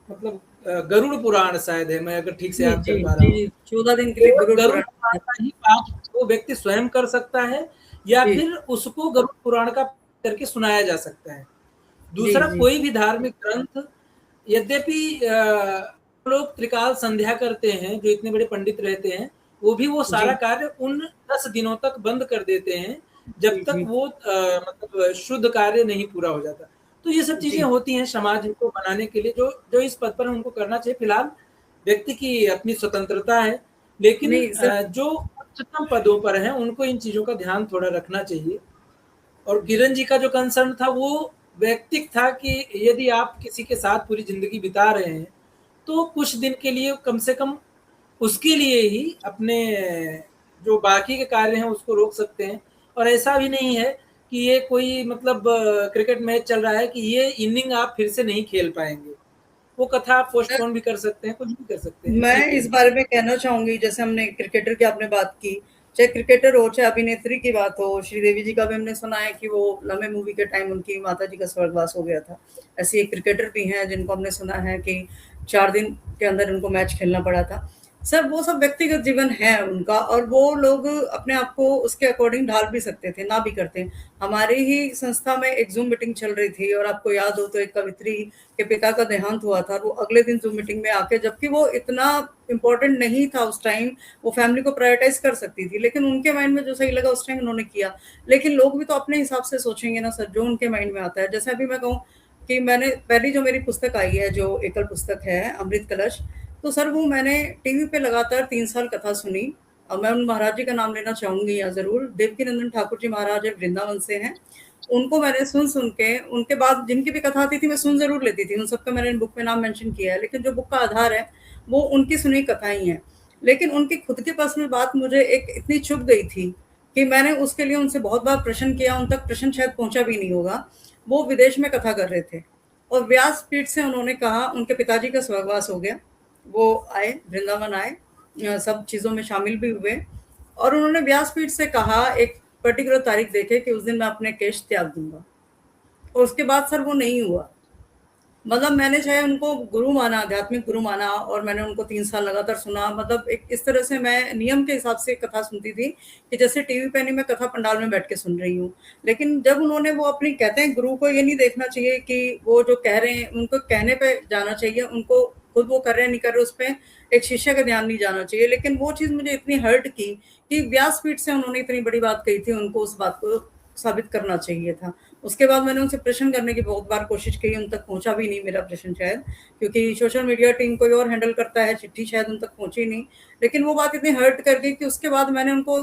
S1: मतलब गरुड़ पुराण शायद है, मैं अगर ठीक से
S2: जी,
S1: याद कर
S2: जी,
S1: पा रहा हूँ।
S2: जी, 14 दिन के लिए
S1: केवल
S2: गरुड़
S1: गरुड़
S2: पुराण
S1: पुराण
S2: है।
S1: का ही पाठ वो व्यक्ति स्वयं कर सकता है, या
S2: जी,
S1: फिर उसको गरुड़ पुराण का करके सुनाया जा सकता है।
S2: जी,
S1: दूसरा,
S2: जी,
S1: कोई भी धार्मिक ग्रंथ, यद्यपि लोग त्रिकाल संध्या करते हैं, जो इतने बड़े पंडित रहते हैं, वो भी वो सारा
S2: जी,
S1: कार्य उन 10 दिनों तक बंद कर देते हैं, जब
S2: जी,
S1: तक
S2: जी,
S1: वो मतलब शुद्ध कार्य नहीं पूरा हो जाता। तो ये सब चीजें
S2: जी,
S1: होती हैं समाज को बनाने के लिए, जो जो इस पद पर उनको करना चाहिए। फिलहाल व्यक्ति की अपनी स्वतंत्रता है, लेकिन
S2: नहीं सर,
S1: जो उच्चतम पदों पर हैं उनको इन चीजों का ध्यान थोड़ा रखना चाहिए। और किरण जी का जो कंसर्न था वो वैयक्तिक था कि यदि आप किसी के साथ पूरी जिंदगी बिता रहे हैं, तो कुछ दिन के लिए कम से कम उसके लिए ही अपने जो बाकी के कार्य हैं उसको रोक सकते हैं। और ऐसा भी नहीं है कि ये कोई मतलब क्रिकेट मैच चल रहा है कि ये इनिंग आप फिर से नहीं खेल पाएंगे। वो कथा आप
S2: सर
S1: पोस्टपोन भी कर सकते हैं, कुछ भी कर सकते हैं। जी
S2: मैं इस
S1: किरण जी।
S2: बारे में कहना चाहूंगी, जैसे हमने क्रिकेटर की आपने बात की, चाहे क्रिकेटर हो, चाहे अभिनेत्री की बात हो, श्रीदेवी जी का भी हमने सुना है कि वो लम्हे मूवी के टाइम उनकी माता जी का स्वर्गवास हो गया था। ऐसे एक क्रिकेटर भी हैं जिनको हमने सुना है कि 4 दिन के अंदर उनको मैच खेलना पड़ा था। सर वो सब व्यक्तिगत जीवन है उनका, और वो लोग अपने आप को उसके अकॉर्डिंग ढाल भी सकते थे, ना भी करते। हमारी ही संस्था में एक ज़ूम मीटिंग चल रही थी, और आपको याद हो तो एक कवित्री के पिता का देहांत हुआ था। वो अगले दिन ज़ूम मीटिंग में आके, जबकि वो इतना इम्पोर्टेंट नहीं था उस टाइम, वो फैमिली को प्रायोरिटाइज़ कर सकती थी, लेकिन उनके माइंड में जो सही लगा उस टाइम उन्होंने किया। लेकिन लोग भी तो अपने हिसाब से सोचेंगे ना सर, जो उनके माइंड में आता है। जैसे अभी मैं कहूँ कि मैंने पहली जो मेरी पुस्तक आई है, जो एकल पुस्तक है अमृत कलश, तो सर वो मैंने टीवी पे लगातार 3 साल कथा सुनी। और मैं उन महाराज जी का नाम लेना चाहूँगी यहाँ ज़रूर, देवकीनंदन ठाकुर जी महाराज वृंदावन से हैं। उनको मैंने सुन के, उनके बाद जिनकी भी कथा आती थी मैं सुन ज़रूर लेती थी, उन सबका मैंने बुक में नाम मेंशन किया है, लेकिन जो बुक का आधार है वो उनकी सुनी कथाएँ ही हैं। लेकिन उनकी खुद की पर्सनल बात मुझे एक इतनी चुभ गई थी कि मैंने उसके लिए उनसे बहुत बार प्रश्न किया, उन तक प्रश्न शायद पहुँचा भी नहीं होगा। वो विदेश में कथा कर रहे थे और व्यासपीठ से उन्होंने कहा, उनके पिताजी का स्वर्गवास हो गया, वो आए, वृंदावन आए, सब चीज़ों में शामिल भी हुए, और उन्होंने व्यासपीठ से कहा एक पर्टिकुलर तारीख देके कि उस दिन मैं अपने केश त्याग दूंगा। और उसके बाद सर वो नहीं हुआ। मतलब मैंने चाहे उनको गुरु माना, आध्यात्मिक गुरु माना, और मैंने उनको 3 साल लगातार सुना। मतलब एक इस तरह से मैं नियम के हिसाब से कथा सुनती थी कि जैसे टीवी पे नहीं, मैं कथा पंडाल में बैठ के सुन रही हूँ। लेकिन जब उन्होंने वो अपनी, कहते हैं गुरु को ये नहीं देखना चाहिए कि वो जो कह रहे हैं उनको कहने पे जाना चाहिए, उनको खुद वो कर रहे हैं नहीं कर रहे उस पर एक शिष्य का ध्यान नहीं जाना चाहिए। लेकिन वो चीज़ मुझे इतनी हर्ट की कि व्यासपीठ से उन्होंने इतनी बड़ी बात कही थी, उनको उस बात को साबित करना चाहिए था। उसके बाद मैंने उनसे प्रश्न करने की बहुत बार कोशिश की, उन तक पहुंचा भी नहीं मेरा प्रश्न शायद, क्योंकि सोशल मीडिया टीम कोई और हैंडल करता है, चिट्ठी शायद उन तक पहुंची नहीं। लेकिन वो बात इतनी हर्ट कर गई कि उसके बाद मैंने उनको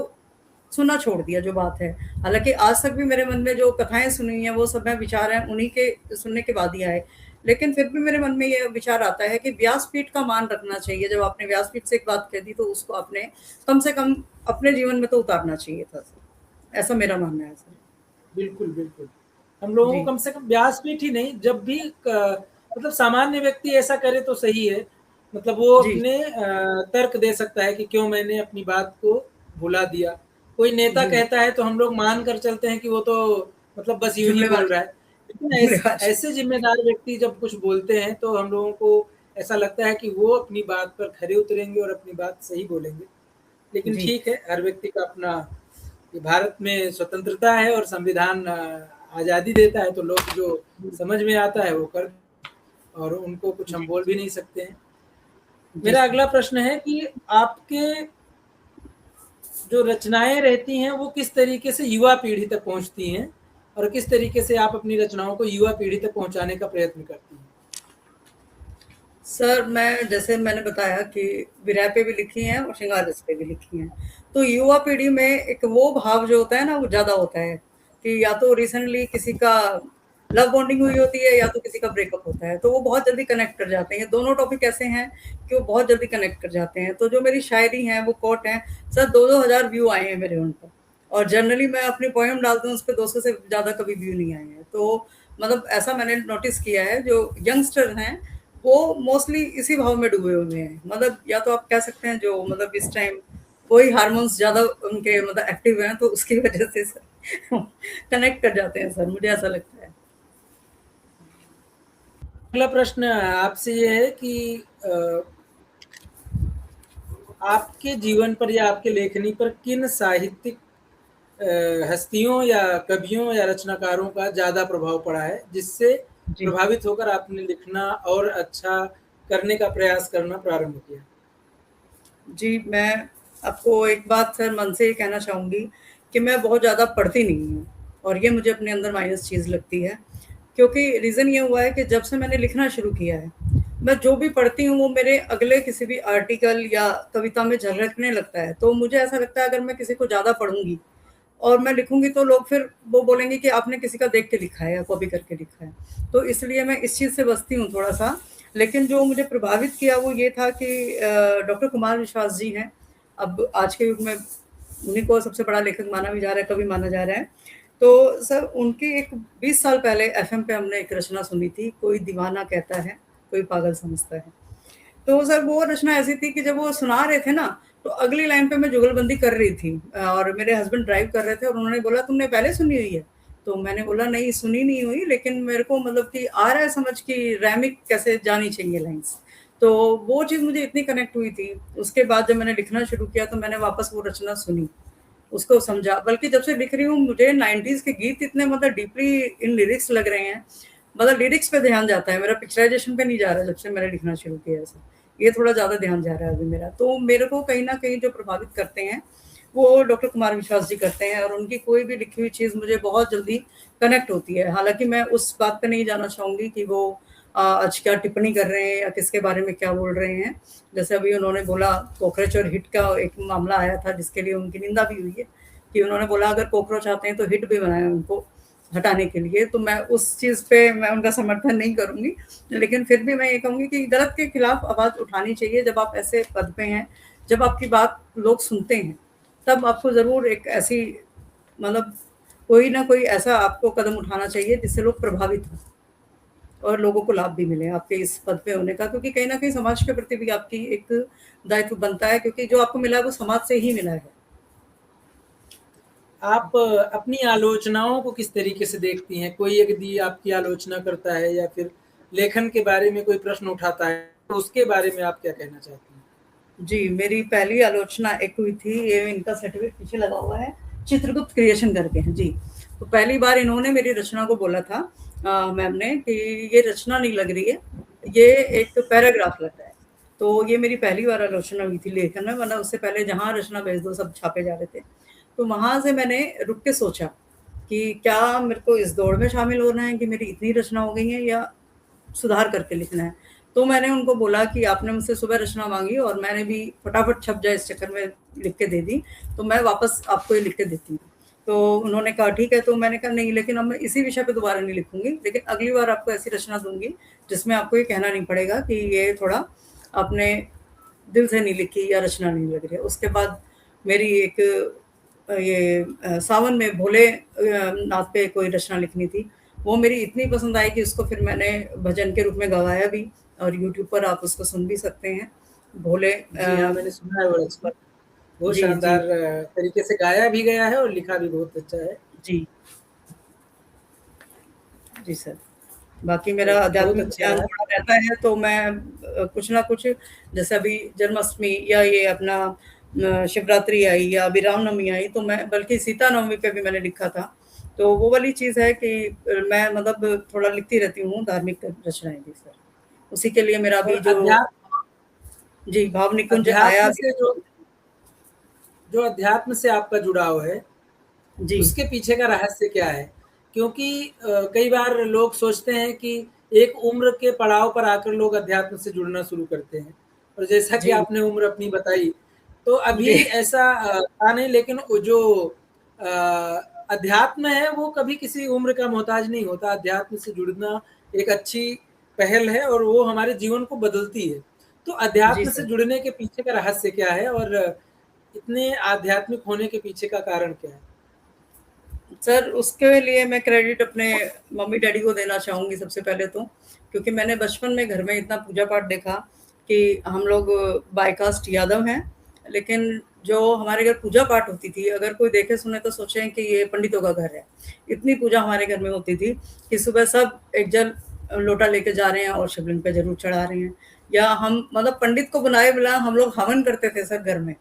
S2: सुनना छोड़ दिया, जो बात है। हालांकि आज तक भी मेरे मन में जो कथाएं सुनी हैं वो सब मैं विचार हैं उन्हीं के सुनने के बाद ही आए। लेकिन फिर भी मेरे मन में ये विचार आता है कि व्यासपीठ का मान रखना चाहिए। जब आपने व्यासपीठ से एक बात कह दी तो उसको आपने कम से कम अपने जीवन में तो उतारना चाहिए था। ऐसा मेरा मानना है सर।
S1: बिल्कुल, बिल्कुल। हम लोगों को कम से कम व्यासपीठ ही नहीं, जब भी मतलब सामान्य व्यक्ति ऐसा करे तो सही है। मतलब वो अपने तर्क दे सकता है कि क्यों मैंने अपनी बात को भुला दिया। कोई नेता कहता है तो हम लोग मान कर चलते हैं कि वो तो मतलब बस यूँ ही बोल रहा है। लेकिन ऐसे जिम्मेदार व्यक्ति जब कुछ बोलते हैं तो हम लोगों को ऐसा लगता है कि वो अपनी बात पर खरे उतरेंगे और अपनी बात सही बोलेंगे। लेकिन ठीक है, हर व्यक्ति का अपना, भारत में स्वतंत्रता है और संविधान आज़ादी देता है, तो लोग जो समझ में आता है वो कर, और उनको कुछ हम बोल भी नहीं सकते हैं। मेरा अगला प्रश्न है कि आपके जो रचनाएं रहती हैं वो किस तरीके से युवा पीढ़ी तक पहुंचती हैं, और किस तरीके से आप अपनी रचनाओं को युवा पीढ़ी तक पहुंचाने का प्रयत्न करती हैं?
S2: सर मैं, जैसे मैंने बताया कि विरह पे भी लिखी हैं और श्रृंगार रस पे भी लिखी हैं, तो युवा पीढ़ी में एक वो भाव जो होता है ना वो ज़्यादा होता है कि या तो रिसेंटली किसी का लव बॉन्डिंग हुई होती है या तो किसी का ब्रेकअप होता है, तो वो बहुत जल्दी कनेक्ट कर जाते हैं। दोनों टॉपिक ऐसे हैं कि वो बहुत जल्दी कनेक्ट कर जाते हैं। तो जो मेरी शायरी है वो कोट है सर, 2-2 हज़ार व्यू आए हैं मेरे उन पर, और जनरली मैं अपनी पोएम डालती हूँ उस पर 200 से ज़्यादा कभी व्यू नहीं आए हैं। तो मतलब ऐसा मैंने नोटिस किया है, जो यंगस्टर हैं वो मोस्टली इसी भाव में डूबे हुए हैं। मतलब या तो आप कह सकते हैं जो मतलब इस टाइम वही हार्मोन्स ज़्यादा उनके मतलब एक्टिव हैं, तो उसकी वजह से सर कनेक्ट कर जाते हैं सर, मुझे ऐसा लगता है।
S1: अगला प्रश्न आपसे ये है कि आपके जीवन पर या आपके लेखनी पर किन साहित्यिक हस्तियों या कवियों या रचनाकारों का ज़्यादा प्रभाव पड़ा है, जिससे प्रभावित होकर आपने लिखना और अच्छा करने का प्रयास करना प्रारंभ किया?
S2: जी, मैं आपको एक बात सर मन से ये कहना चाहूँगी कि मैं बहुत ज़्यादा पढ़ती नहीं हूँ, और ये मुझे अपने अंदर माइनस चीज़ लगती है, क्योंकि रीज़न ये हुआ है कि जब से मैंने लिखना शुरू किया है, मैं जो भी पढ़ती हूँ वो मेरे अगले किसी भी आर्टिकल या कविता में झलकने लगता है। तो मुझे ऐसा लगता है अगर मैं किसी को ज़्यादा पढ़ूँगी और मैं लिखूँगी तो लोग फिर वो बोलेंगे कि आपने किसी का देख के लिखा है या कॉपी करके लिखा है। तो इसलिए मैं इस चीज़ से बचती हूँ थोड़ा-सा। लेकिन जो मुझे प्रभावित किया वो ये था कि डॉक्टर कुमार विश्वास जी हैं, अब आज के युग में उन्हीं को सबसे बड़ा लेखक माना भी जा रहा है, कवि माना जा रहा है। तो सर उनकी एक 20 साल पहले एफएम पे हमने एक रचना सुनी थी, कोई दीवाना कहता है, कोई पागल समझता है। तो सर वो रचना ऐसी थी कि जब वो सुना रहे थे ना, तो अगली लाइन पे मैं जुगलबंदी कर रही थी और मेरे हस्बैंड ड्राइव कर रहे थे और उन्होंने बोला तुमने पहले सुनी हुई है? तो मैंने बोला नहीं सुनी नहीं हुई, लेकिन मेरे को मतलब कि आ रहा है समझ कि रैमिक कैसे जानी चाहिए लाइन्स। तो वो चीज़ मुझे इतनी कनेक्ट हुई थी। उसके बाद जब मैंने लिखना शुरू किया तो मैंने वापस वो रचना सुनी, उसको समझा। बल्कि जब से लिख रही हूँ मुझे 90s के गीत इतने मतलब डीपली इन लिरिक्स लग रहे हैं, मतलब लिरिक्स पे ध्यान जाता है मेरा, पिक्चराइजेशन पे नहीं जा रहा जब से मैंने लिखना शुरू किया ऐसा। ये थोड़ा ज़्यादा ध्यान जा रहा है अभी मेरा। तो मेरे को कहीं न कहीं जो प्रभावित करते हैं, वो डॉक्टर कुमार विश्वास जी करते हैं और उनकी कोई भी लिखी हुई चीज़ मुझे बहुत जल्दी कनेक्ट होती है। हालाँकि मैं उस बात पे नहीं जाना चाहूँगी कि वो आज क्या टिप्पणी कर रहे हैं या किसके बारे में क्या बोल रहे हैं। जैसे अभी उन्होंने बोला कॉकरोच और हिट का एक मामला आया था जिसके लिए उनकी निंदा भी हुई है, कि उन्होंने बोला अगर कॉकरोच आते हैं तो हिट भी बनाएँ उनको हटाने के लिए। तो मैं उस चीज़ पे मैं उनका समर्थन नहीं करूँगी, लेकिन फिर भी मैं ये कहूँगी कि गलत के खिलाफ आवाज़ उठानी चाहिए। जब आप ऐसे पद पे हैं, जब आपकी बात लोग सुनते हैं, तब आपको ज़रूर एक ऐसी मतलब कोई ना कोई ऐसा आपको कदम उठाना चाहिए जिससे लोग प्रभावित हों और लोगों को लाभ भी मिले आपके इस पद पे होने का, क्योंकि कहीं न कहीं समाज के प्रति भी आपकी एक दायित्व बनता है, क्योंकि जो आपको मिला है वो समाज से ही मिला है।
S1: आप अपनी आलोचनाओं को किस तरीके से देखती हैं? कोई यदि आपकी आलोचना करता है या फिर लेखन के बारे में कोई प्रश्न उठाता है, तो उसके बारे में आप क्या कहना चाहती हैं?
S2: जी, मेरी पहली आलोचना एक हुई थी, ये इनका सर्टिफ़िकेट पीछे लगा हुआ है, चित्रगुप्त क्रिएशन करके हैं। जी, तो पहली बार इन्होंने मेरी रचना को बोला था मैम ने कि ये रचना नहीं लग रही है, ये एक पैराग्राफ लग रहा है। तो ये मेरी पहली बार आलोचना हुई थी लेखन में, वरना उससे पहले जहाँ रचना भेज दो सब छापे जा रहे थे। तो वहाँ से मैंने रुक के सोचा कि क्या मेरे को इस दौड़ में शामिल होना है कि मेरी इतनी रचना हो गई है, या सुधार करके लिखना है। तो मैंने उनको बोला कि आपने मुझसे सुबह रचना माँगी और मैंने भी फटाफट छप जाए इस चक्कर में लिख के दे दी, तो मैं वापस आपको ये लिख के देती हूँ। तो उन्होंने कहा ठीक है, तो मैंने कहा नहीं, लेकिन अब मैं इसी विषय पे दोबारा नहीं लिखूँगी, लेकिन अगली बार आपको ऐसी रचना दूँगी जिसमें आपको ये कहना नहीं पड़ेगा कि ये थोड़ा आपने दिल से नहीं लिखी या रचना नहीं लग रही है। उसके बाद मेरी एक सावन में भोले नाथ पे कोई रचना लिखनी थी। वो मेरी इतनी पसंद आई कि उसको फिर मैंने भजन के रूप में गवाया भी और यूट्यूब पर आप उसको सुन भी सकते हैं। भोले
S1: जी हाँ, मैंने सुना है वो रचना। बहुत
S2: जी, जी,
S1: शानदार तरीके से गाया भी गया है और लिखा भी बहुत अच्छा है।
S2: जी। जी सर। बाकी मेरा
S1: तो बहुत
S2: आध्यात्मिक
S1: अच्छा
S2: ध्यान
S1: रहा।
S2: थोड़ा रहता है, तो मैं कुछ ना कुछ, जैसे अभी जन्माष्टमी या ये अपना शिवरात्रि आई या अभी रामनवमी आई, तो मैं बल्कि सीता नवमी पे भी मैंने लिखा था। तो वो वाली चीज़ है कि मैं मतलब थोड़ा लिखती रहती हूँ धार्मिक रचनाएँ भी सर। उसी के लिए मेरा
S1: और
S2: अभी जो जी, भाव निकुंज आया
S1: अध्यात्म
S2: भी।
S1: से जो अध्यात्म से आपका जुड़ाव है,
S2: जी,
S1: उसके पीछे का रहस्य क्या है? क्योंकि कई बार लोग सोचते हैं कि एक उम्र के पड़ाव पर आकर लोग अध्यात्म से जुड़ना शुरू करते हैं और जैसा कि
S2: जी,
S1: आपने उम्र अपनी बताई, तो
S2: जी,
S1: अभी ऐसा था नहीं, लेकिन वो जो अध्यात्म है वो कभी किसी उम्र का मोहताज नहीं होता। अध्यात्म से जुड़ना एक अच्छी पहल है और वो हमारे जीवन को बदलती है। तो
S2: जी
S1: अध्यात्म से
S2: सर।
S1: जुड़ने के पीछे का रहस्य क्या है और इतने आध्यात्मिक होने के पीछे का कारण क्या है?
S2: सर उसके लिए मैं क्रेडिट अपने मम्मी-डैडी को देना चाहूँगी सबसे पहले तो, क्योंकि मैंने बचपन में घर में इतना पूजा-पाठ देखा कि हम लोग बाय कास्ट यादव हैं, लेकिन जो हमारे घर पूजा-पाठ होती थी, अगर कोई देखे सुने तो सोचें कि ये पंडितों का घर है। इतनी पूजा हमारे घर में होती थी कि सुबह सब एक जल लोटा लेके जा रहे हैं और शिवलिंग पे ज़रूर चढ़ा रहे हैं। या हम मतलब पंडित को बुलाए बिना हम लोग हवन करते थे सर घर में।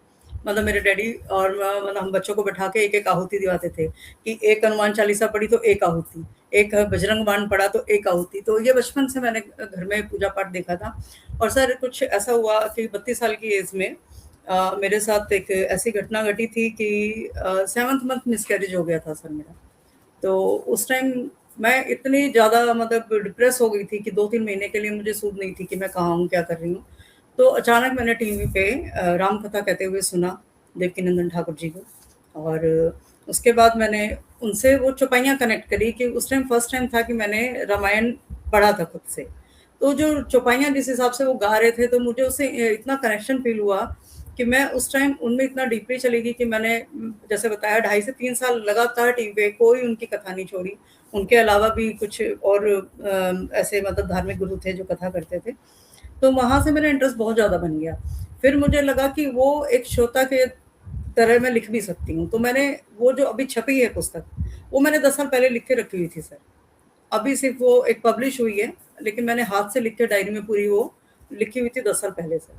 S2: मतलब मेरे डैडी और मतलब हम बच्चों को बैठा के एक-एक आहुति दिवाते थे कि एक हनुमान चालीसा पढ़ी तो एक आहुति, एक बजरंग बाण पढ़ा तो एक आहुति। तो ये बचपन से मैंने घर में पूजा-पाठ देखा था। और सर कुछ ऐसा हुआ कि 32 साल की एज में मेरे साथ एक ऐसी घटना घटी थी कि 7th मंथ मिसकैरेज हो गया था सर मेरा। तो उस टाइम मैं इतनी ज़्यादा मतलब डिप्रेस हो गई थी कि 2-3 महीने के लिए मुझे सूझ नहीं थी कि मैं कहाँ हूँ, क्या कर रही हूँ। तो अचानक मैंने टीवी पे राम कथा कहते हुए सुना देवकीनंदन ठाकुर जी को, और उसके बाद मैंने उनसे वो चौपाइयाँ कनेक्ट करी कि उस टाइम फर्स्ट टाइम था कि मैंने रामायण पढ़ा था खुद से। तो जो चौपाइयाँ जिस हिसाब से वो गा रहे थे, तो मुझे उससे इतना कनेक्शन फ़ील हुआ कि मैं उस टाइम उनमें इतना डीपली चली गई कि मैंने जैसे बताया 2.5 से 3 साल लगातार टीवी पे कोई उनकी कथा नहीं छोड़ी। उनके अलावा भी कुछ और ऐसे मतलब धार्मिक गुरु थे जो कथा करते थे। तो वहाँ से मेरा इंटरेस्ट बहुत ज़्यादा बन गया। फिर मुझे लगा कि वो एक श्रोता के तरह मैं लिख भी सकती हूँ। तो मैंने वो जो अभी छपी है पुस्तक, वो मैंने 10 साल पहले लिख के रखी हुई थी सर। अभी सिर्फ़ वो एक पब्लिश हुई है, लेकिन मैंने हाथ से लिख के डायरी में पूरी वो लिखी हुई थी 10 साल पहले सर।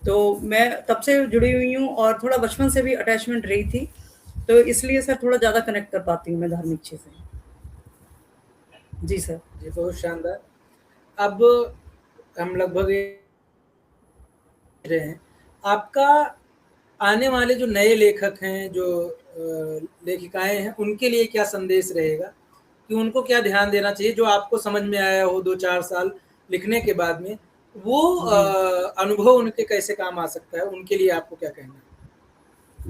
S2: तो मैं तब से जुड़ी हुई हूँ और थोड़ा बचपन से भी अटैचमेंट रही थी, तो इसलिए सर थोड़ा ज़्यादा कनेक्ट कर पाती हूँ मैं धार्मिक चीज़ें। जी सर।
S1: जी, बहुत शानदार। अब हम लगभग रहे हैं। आपका आने वाले जो नए लेखक हैं, जो लेखिकाएँ हैं, उनके लिए क्या संदेश रहेगा? कि उनको क्या ध्यान देना चाहिए, जो आपको समझ में आया हो 2-4 साल लिखने के बाद में, वो
S2: जी।
S1: अनुभव उनके कैसे काम आ सकता है? उनके लिए आपको क्या कहना है?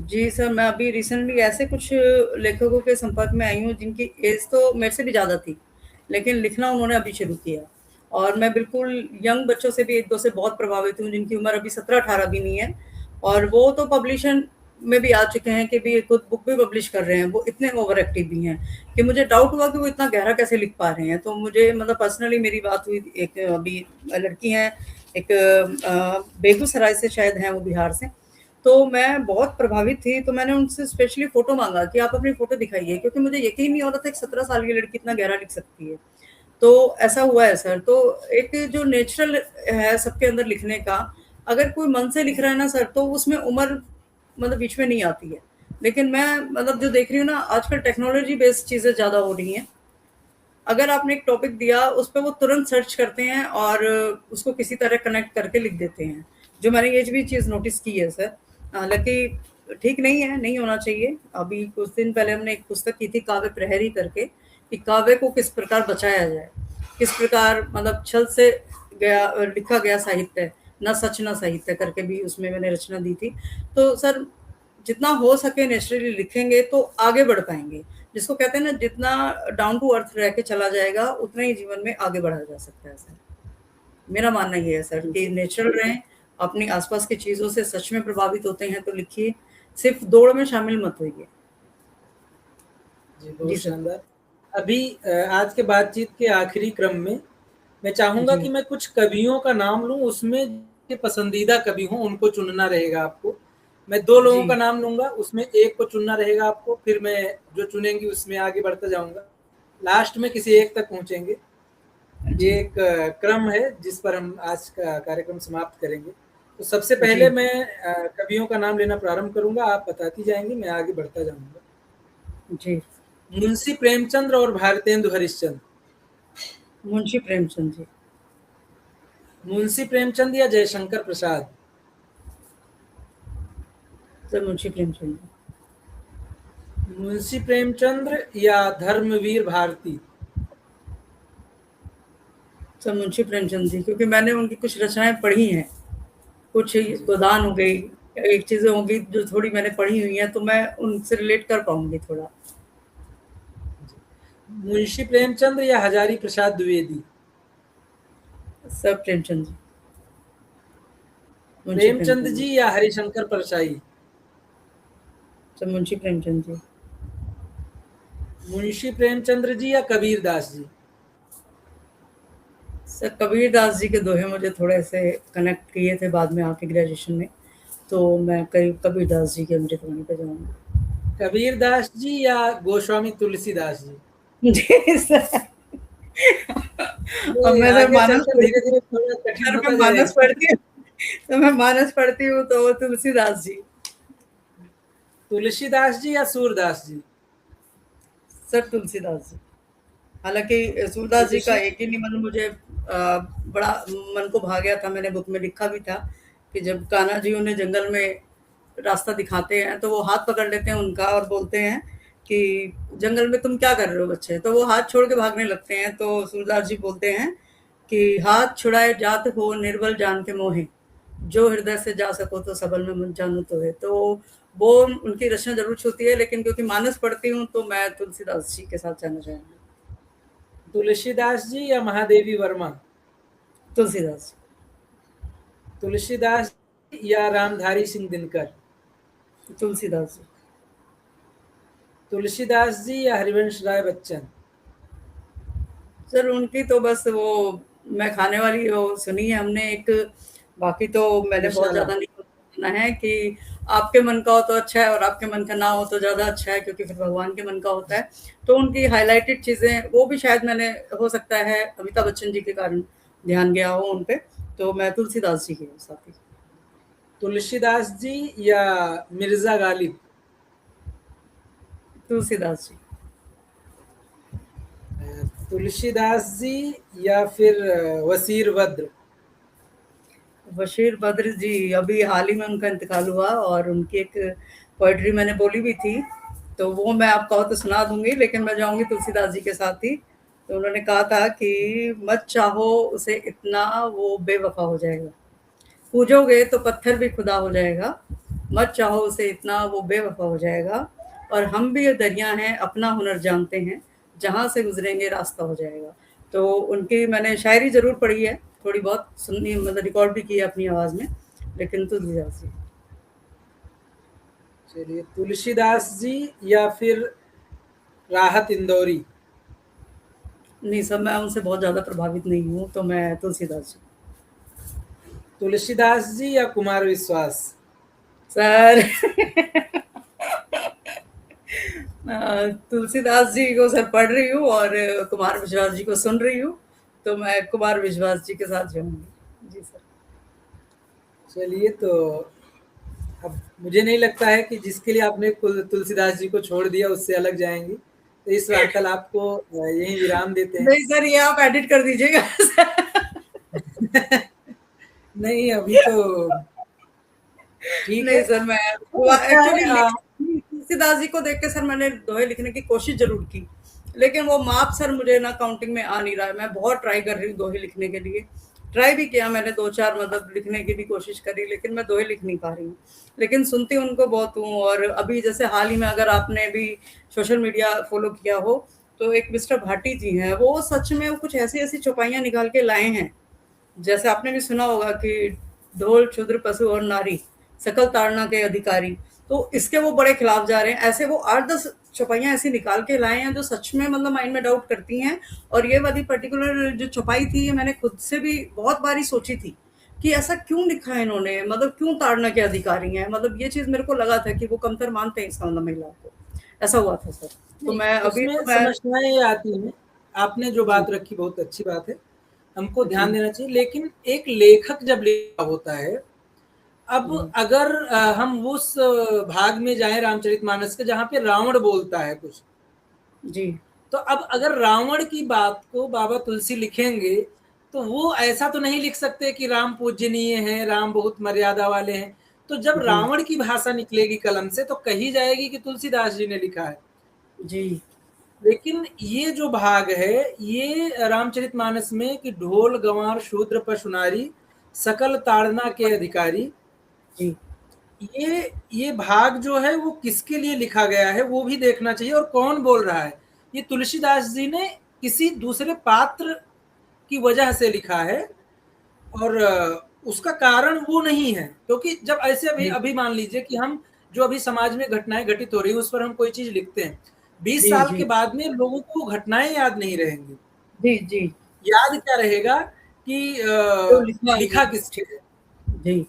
S2: जी सर, मैं अभी रिसेंटली ऐसे कुछ लेखकों के संपर्क में आई हूँ जिनकी एज तो मेरे से भी ज़्यादा थी, लेकिन लिखना उन्होंने अभी शुरू किया। और मैं बिल्कुल यंग बच्चों से भी 1-2 से बहुत प्रभावित हूँ जिनकी उम्र अभी 17-18 भी नहीं है, और वो तो पब्लिशन में भी आ चुके हैं कि भी खुद बुक भी पब्लिश कर रहे हैं। वो इतने ओवर एक्टिव भी हैं कि मुझे डाउट हुआ कि वो इतना गहरा कैसे लिख पा रहे हैं। तो मुझे मतलब पर्सनली मेरी बात हुई, एक अभी लड़की हैं, एक बेगूसराय से शायद हैं वो, बिहार से। तो मैं बहुत प्रभावित थी, तो मैंने उनसे स्पेशली फ़ोटो माँगा कि आप अपनी फ़ोटो दिखाइए, क्योंकि मुझे यकीन नहीं हो रहा था कि 17 साल की लड़की इतना गहरा लिख सकती है। तो ऐसा हुआ है सर। तो एक जो नेचुरल है सबके अंदर लिखने का, अगर कोई मन से लिख रहा है ना सर, तो उसमें उम्र मतलब बीच में नहीं आती है। लेकिन मैं मतलब जो देख रही हूँ ना, आजकल टेक्नोलॉजी बेस्ड चीज़ें ज़्यादा हो रही हैं। अगर आपने एक टॉपिक दिया, उस पे वो तुरंत सर्च करते हैं और उसको किसी तरह कनेक्ट करके लिख देते हैं। जो मैंने ये भी चीज़ नोटिस की है सर। हालाँकि ठीक नहीं है, नहीं होना चाहिए। अभी कुछ दिन पहले हमने एक पुस्तक की थी काव्य प्रहरी करके, कि काव्य को किस प्रकार बचाया जाए। किस प्रकार मतलब छल से लिखा गया साहित्य, ना सच ना साहित्य करके भी उसमें मैंने रचना दी थी। तो सर जितना हो सके नेचुरली लिखेंगे तो आगे बढ़ पाएँगे। जिसको कहते हैं ना, जितना डाउन टू अर्थ रह के चला जाएगा, उतना ही जीवन में आगे बढ़ा जा सकता है सर। मेरा मानना ये है सर कि नेचुरल रहें, अपनी आस-पास की चीज़ों से सच में प्रभावित होते हैं तो लिखिए, सिर्फ़ दौड़ में शामिल मत होइए।
S1: जी,
S2: जी
S1: बहुत
S2: सर।
S1: शानदार। अभी आज के बातचीत के आखिरी क्रम में मैं चाहूँगा
S2: जी,
S1: कि मैं कुछ कवियों का नाम लूँ, उसमें के पसंदीदा कवि हों, उनको चुनना रहेगा आपको। मैं 2 लोगों का
S2: जी,
S1: नाम लूँगा, उसमें एक को चुनना रहेगा आपको, फिर मैं जो चुनेंगी उसमें आगे बढ़ता जाऊँगा। लास्ट में किसी एक तक पहुँचेंगे। ये
S2: जी,
S1: एक क्रम है जिस पर हम आज का कार्यक्रम समाप्त करेंगे। तो सबसे पहले
S2: जी,
S1: मैं कवियों का नाम लेना प्रारंभ करूँगा, आप बताती जाएँगी, मैं आगे बढ़ता जाऊँगा।
S2: जी।
S1: मुंशी प्रेमचंद और भारतेंदु हरिश्चंद्र।
S2: मुंशी प्रेमचंद जी।
S1: मुंशी प्रेमचंद या जयशंकर प्रसाद।
S2: सर मुंशी प्रेमचंद जी।
S1: मुंशी प्रेमचंद्र या धर्मवीर भारती।
S2: सर मुंशी प्रेमचंद जी, क्योंकि मैंने उनकी कुछ रचनाएँ पढ़ी हैं। कुछ
S1: जी।
S2: गोदान हो गई, एक चीज़ें हो गई जो थोड़ी मैंने पढ़ी हुई हैं, तो मैं उनसे रिलेट कर पाऊँगी थोड़ा।
S1: मुंशी प्रेमचंद्र या हजारी प्रसाद द्विवेदी।
S2: सर प्रेमचंद जी। मुंशी
S1: प्रेमचंद
S2: प्रेमचंद जी।
S1: जी या हरिशंकर परसाई।
S2: सर मुंशी प्रेमचंद जी।
S1: मुंशी प्रेमचंद्र जी या कबीर दास जी।
S2: सर कबीर दास जी के दोहे मुझे थोड़े से कनेक्ट किए थे बाद में आके ग्रेजुएशन में, तो मैं करीब कबीर दास जी के अमृतवाणी पे जाऊँगी।
S1: कबीर दास जी या गोस्वामी तुलसीदास जी।
S2: जी सर। अब
S1: ये
S2: मैं सर
S1: आगे
S2: मानस
S1: चलकर धीरे
S2: पढ़ती हूँ,
S1: धीरे थोड़ा कठिन
S2: सर मैं
S1: होता
S2: मानस
S1: जाएगा।
S2: पढ़ती हूँ, तो मैं मानस पढ़ती हूँ तो वो तुलसीदास जी।
S1: तुलसीदास जी या सूरदास जी।
S2: सर तुलसीदास जी। हालाँकि सूरदास जी का
S1: तुलसी
S2: एक ही निबंध मुझे बड़ा मन को भा गया था, मैंने बुक में लिखा भी था कि जब कान्हा जी उन्हें जंगल में रास्ता दिखाते हैं, तो वो हाथ पकड़ लेते हैं उनका और बोलते हैं कि जंगल में तुम क्या कर रहे हो बच्चे? तो वो हाथ छोड़ के भागने लगते हैं, तो सूरदास जी बोलते हैं कि हाथ छुड़ाए जात हो निर्बल जान के मोहे, जो हृदय से जा सको तो सबल में मन जानू तो है। तो वो उनकी रचना ज़रूर छूती है, लेकिन क्योंकि मानस पढ़ती हूँ, तो मैं तुलसीदास जी के साथ जाना चाहूँगी।
S1: तुलसीदास जी या महादेवी वर्मा।
S2: तुलसीदास।
S1: तुलसीदास या रामधारी सिंह दिनकर।
S2: तुलसीदास जी।
S1: तुलसीदास जी या हरिवंश राय बच्चन।
S2: सर उनकी तो बस वो मैं खाने वाली वो सुनी है हमने एक, बाकी तो मैंने बहुत
S1: इंशाल्लाह।
S2: ज़्यादा नहीं सुना है कि आपके मन का हो तो अच्छा है और आपके मन का ना हो तो ज़्यादा अच्छा है, क्योंकि फिर भगवान के मन का होता है। तो उनकी हाइलाइटेड चीज़ें वो भी शायद मैंने, हो सकता है अमिताभ बच्चन जी के कारण ध्यान गया हो उन पे, तो मैं तुलसीदास जी के साथ ही।
S1: तुलसीदास जी या मिर्जा गालिब?
S2: तुलसीदास जी।
S1: तुलसीदास जी या फिर वसीर बद्र?
S2: बशीर बद्र जी, अभी हाल ही में उनका इंतकाल हुआ और उनकी एक पोएट्री मैंने बोली भी थी, तो वो मैं आप कहो तो सुना दूँगी, लेकिन मैं जाऊँगी तुलसीदास जी के साथ ही। तो उन्होंने कहा था कि मत चाहो उसे इतना वो बेवफ़ा हो जाएगा, पूजोगे तो पत्थर भी खुदा हो जाएगा, मत चाहो उसे इतना वो बेवफ़ा हो जाएगा, और हम भी ये दरिया हैं अपना हुनर जानते हैं, जहाँ से गुज़रेंगे रास्ता हो जाएगा। तो उनकी मैंने शायरी ज़रूर पढ़ी है, थोड़ी बहुत सुनी, मतलब रिकॉर्ड भी की है अपनी आवाज़ में, लेकिन तुलसीदास जी।
S1: चलिए, तुलसीदास जी या फिर राहत इंदौरी?
S2: नहीं सर, मैं उनसे बहुत ज़्यादा प्रभावित नहीं हूँ, तो मैं तुलसीदास जी।
S1: तुलसीदास जी या कुमार विश्वास?
S2: सर तुलसीदास जी को सर पढ़ रही हूँ और कुमार विश्वास जी को सुन रही हूँ, तो मैं कुमार विश्वास जी के साथ जाऊँगी। जी सर।
S1: चलिए, तो अब मुझे नहीं लगता है कि जिसके लिए आपने तुलसीदास जी को छोड़ दिया उससे अलग जाएंगी, तो इस वार्तालाप को यहीं विराम देते हैं।
S2: नहीं सर, ये आप एडिट कर दीजिएगा।
S1: नहीं, अभी तो ठीक है।
S2: नहीं सर, मैं
S1: बहुत अच्छा
S2: एक्चुअली
S1: है।
S2: तुलसीदास जी को देख के सर मैंने दोहे लिखने की कोशिश जरूर की, लेकिन वो माप सर मुझे ना काउंटिंग में आ नहीं रहा है। मैं बहुत ट्राई कर रही हूँ दोहे लिखने के लिए, ट्राई भी किया मैंने, 2-4 मतलब लिखने की भी कोशिश करी, लेकिन मैं दोहे लिख नहीं पा रही हूँ। लेकिन सुनती उनको बहुत हूँ, और अभी जैसे हाल ही में अगर आपने भी सोशल मीडिया फॉलो किया हो, तो एक मिस्टर भाटी जी हैं, वो सच में वो कुछ ऐसी ऐसी चौपाइयाँ निकाल के लाए हैं। जैसे आपने भी सुना होगा कि ढोल क्षुद्र पशु और नारी, सकल ताड़ना के अधिकारी, तो इसके वो बड़े खिलाफ जा रहे हैं। ऐसे वो 8-10 चौपाइयाँ ऐसी निकाल के लाए हैं जो सच में मतलब माइंड में डाउट करती हैं। और ये वाली पर्टिकुलर जो चौपाई थी, ये मैंने खुद से भी बहुत बारी सोची थी कि ऐसा क्यों लिखा है इन्होंने, मतलब क्यों ताड़ना के अधिकारी हैं, मतलब ये चीज़ मेरे को लगा था कि वो कमतर मानते हैं इसका मतलब महिलाओं को। ऐसा हुआ था सर। तो
S1: नहीं,
S2: मैं अभी
S1: उसमें
S2: तो मैं
S1: समस्याएं ये आती हैं। आपने जो
S2: जी,
S1: बात रखी बहुत अच्छी बात है, हमको ध्यान
S2: जी,
S1: देना चाहिए। लेकिन एक लेखक जब लिखा होता है, अब
S2: जी,
S1: अगर हम उस भाग में जाएं रामचरितमानस के जहाँ पे रावण बोलता है कुछ,
S2: जी,
S1: तो अब अगर रावण की बात को बाबा तुलसी लिखेंगे, तो वो ऐसा तो नहीं लिख सकते कि राम पूजनीय हैं, राम बहुत मर्यादा वाले हैं। तो जब
S2: जी,
S1: रावण की भाषा निकलेगी कलम से, तो कही जाएगी कि तुलसीदास जी ने लिखा है।
S2: जी,
S1: लेकिन ये जो भाग है, ये रामचरितमानस में कि ढोल गंवार शूद्र पशु नारी, सकल ताड़ना के अधिकारी,
S2: जी,
S1: ये भाग जो है वो किसके लिए लिखा गया है वो भी देखना चाहिए, और कौन बोल रहा है। ये तुलसीदास जी ने किसी दूसरे पात्र की वजह से लिखा है, और उसका कारण वो नहीं है। क्योंकि जब ऐसे अभी
S2: जी,
S1: अभी मान लीजिए कि हम जो अभी समाज में घटनाएं घटित हो रही है उस पर हम कोई चीज लिखते हैं, 20 साल के
S2: जी,
S1: बाद में लोगों को घटनाएं याद नहीं रहेंगी।
S2: जी, जी,
S1: याद क्या रहेगा कि
S2: जो लिखा है
S1: लिखा
S2: ये,
S1: किसने है।
S2: जी,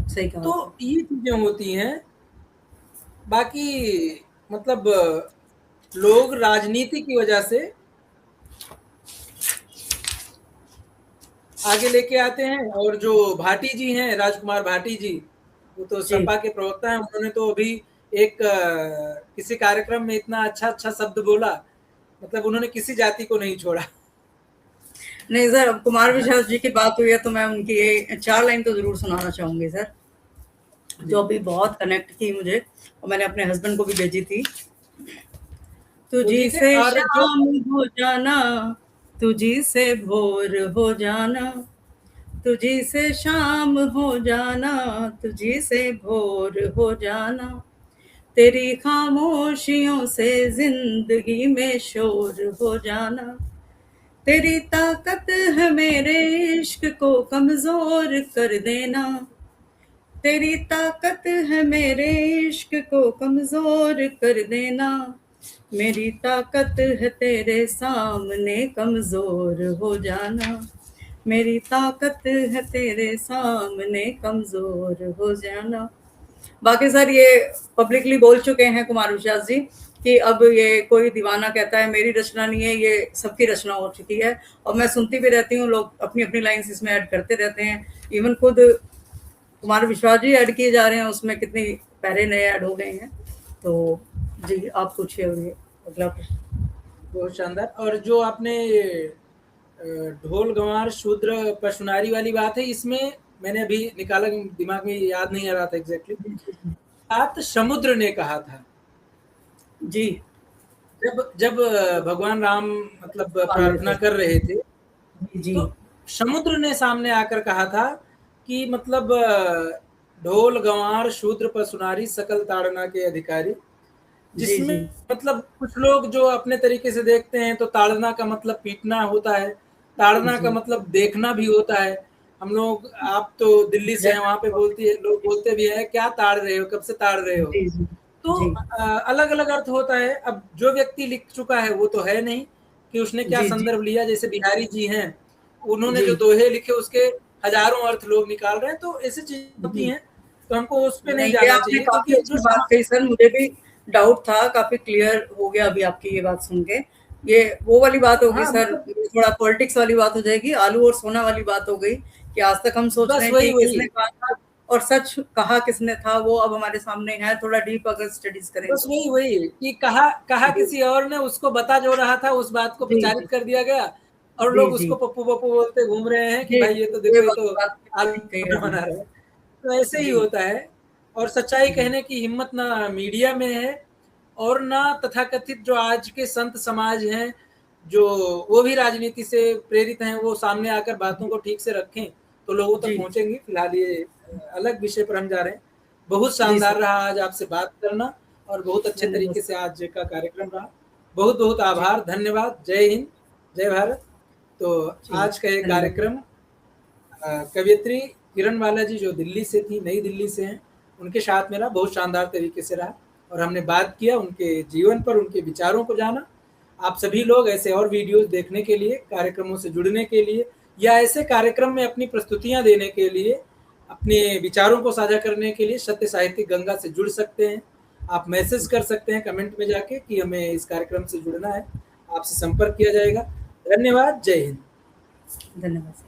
S2: सही कहा
S1: तो
S2: आपने।
S1: ये चीजें होती हैं। बाकी मतलब लोग राजनीति की वजह से आगे लेके आते हैं, और जो भाटी जी हैं, राजकुमार भाटी जी, वो तो
S2: जी,
S1: सपा के प्रवक्ता हैं। उन्होंने तो अभी एक किसी कार्यक्रम में इतना अच्छा अच्छा शब्द बोला, मतलब उन्होंने किसी जाति को नहीं छोड़ा।
S2: नहीं सर, अब कुमार विश्वास जी की बात हुई है तो मैं उनकी ये 4 लाइन तो ज़रूर सुनाना चाहूँगी सर,
S1: जी।
S2: जो अभी बहुत कनेक्ट की मुझे, और मैंने अपने हस्बैंड को भी भेजी थी। तुझी
S1: बोलिए।
S2: से
S1: और जो
S2: शाम हो जाना, तुझी से भोर हो जाना, तुझी से शाम हो जाना, तुझी से भोर हो जाना, तेरी खामोशियों से जिंदगी में शोर हो जाना, तेरी ताकत है मेरे इश्क को कमजोर कर देना, तेरी ताकत है मेरे इश्क को कमजोर कर देना, मेरी ताकत है तेरे सामने कमजोर हो जाना, मेरी ताकत है तेरे सामने कमजोर हो जाना। बाकी सर ये पब्लिकली बोल चुके हैं कुमार विश्वास जी कि अब ये कोई दीवाना कहता है मेरी रचना नहीं है, ये सबकी रचना हो चुकी है। और मैं सुनती भी रहती हूँ, लोग अपनी अपनी लाइन्स इसमें ऐड करते रहते हैं। इवन खुद कुमार विश्वास जी ऐड किए जा रहे हैं उसमें, कितनी पैरे नए ऐड हो गए हैं। तो जी आप पूछिए अगला प्रश्न।
S1: बहुत शानदार। और जो आपने ढोल गंवार शूद्र पशुनारी वाली बात है, इसमें मैंने अभी निकाला, दिमाग में याद नहीं आ रहा था एग्जैक्टली। बात समुद्र ने कहा था
S2: जी,
S1: जब भगवान राम मतलब प्रार्थना कर रहे थे,
S2: जी
S1: तो समुद्र ने सामने आकर कहा था कि मतलब ढोल गंवार शूद्र पशुनारी सकल ताड़ना के अधिकारी, जिसमें मतलब कुछ लोग जो अपने तरीके से देखते हैं तो ताड़ना का मतलब पीटना होता है, ताड़ना का मतलब देखना भी होता है। हम लोग, आप तो दिल्ली से हैं, वहां पे लोग बोलते भी है क्या ताड़ रहे हो, कब से ताड़ रहे हो। तो अलग अलग अर्थ होता है। अब जो व्यक्ति लिख चुका है वो तो है नहीं कि उसने क्या संदर्भ लिया। जैसे बिहारी जी हैं, उन्होंने जो दोहे लिखे उसके हजारों अर्थ लोग निकाल रहे हैं। तो ऐसी चीजें होती हैं, तो हमको उस पे नहीं जाना चाहिए।
S2: काफी अच्छी बात कही सर, मुझे भी डाउट था, काफी क्लियर हो गया अभी आपकी ये बात सुन के। ये वो वाली बात होगी सर, थोड़ा पॉलिटिक्स वाली बात हो जाएगी, आलू और सोना वाली बात हो गई कि आज तक हम सोच रहे हैं कि किसने कहा था और सच कहा किसने था, वो अब हमारे सामने है। थोड़ा डीप अगर स्टडीज करें
S1: बस वही कि कहा किसी और ने, उसको बता जो रहा था उस बात को प्रचारित कर दिया गया और लोग उसको पप्पू पप्पू बोलते घूम रहे हैं कि भाई ये तो देखो, ये तो आलू बना रहे हैं। तो ऐसे ही होता है। और सच्चाई कहने की हिम्मत ना मीडिया में है और ना तथाकथित जो आज के संत समाज हैं, जो वो भी राजनीति से प्रेरित हैं, वो सामने आकर बातों को ठीक से रखें तो लोगों तक पहुंचेंगी। फिलहाल ये अलग विषय पर हम जा रहे हैं। बहुत शानदार रहा आज आपसे बात करना और बहुत अच्छे तरीके से आज का कार्यक्रम रहा। बहुत बहुत आभार, धन्यवाद। जय हिंद, जय भारत। तो आज का ये कार्यक्रम कवियत्री किरण बाला जी जो दिल्ली से थी, नई दिल्ली से हैं, उनके साथ मेरा बहुत शानदार तरीके से रहा और हमने बात किया उनके जीवन पर, उनके विचारों को जाना। आप सभी लोग ऐसे और वीडियोस देखने के लिए, कार्यक्रमों से जुड़ने के लिए या ऐसे कार्यक्रम में अपनी प्रस्तुतियां देने के लिए, अपने विचारों को साझा करने के लिए सत्य साहित्यिक गंगा से जुड़ सकते हैं। आप मैसेज कर सकते हैं कमेंट में जाके कि हमें इस कार्यक्रम से जुड़ना है, आपसे संपर्क किया जाएगा। धन्यवाद। जय हिंद।
S2: धन्यवाद।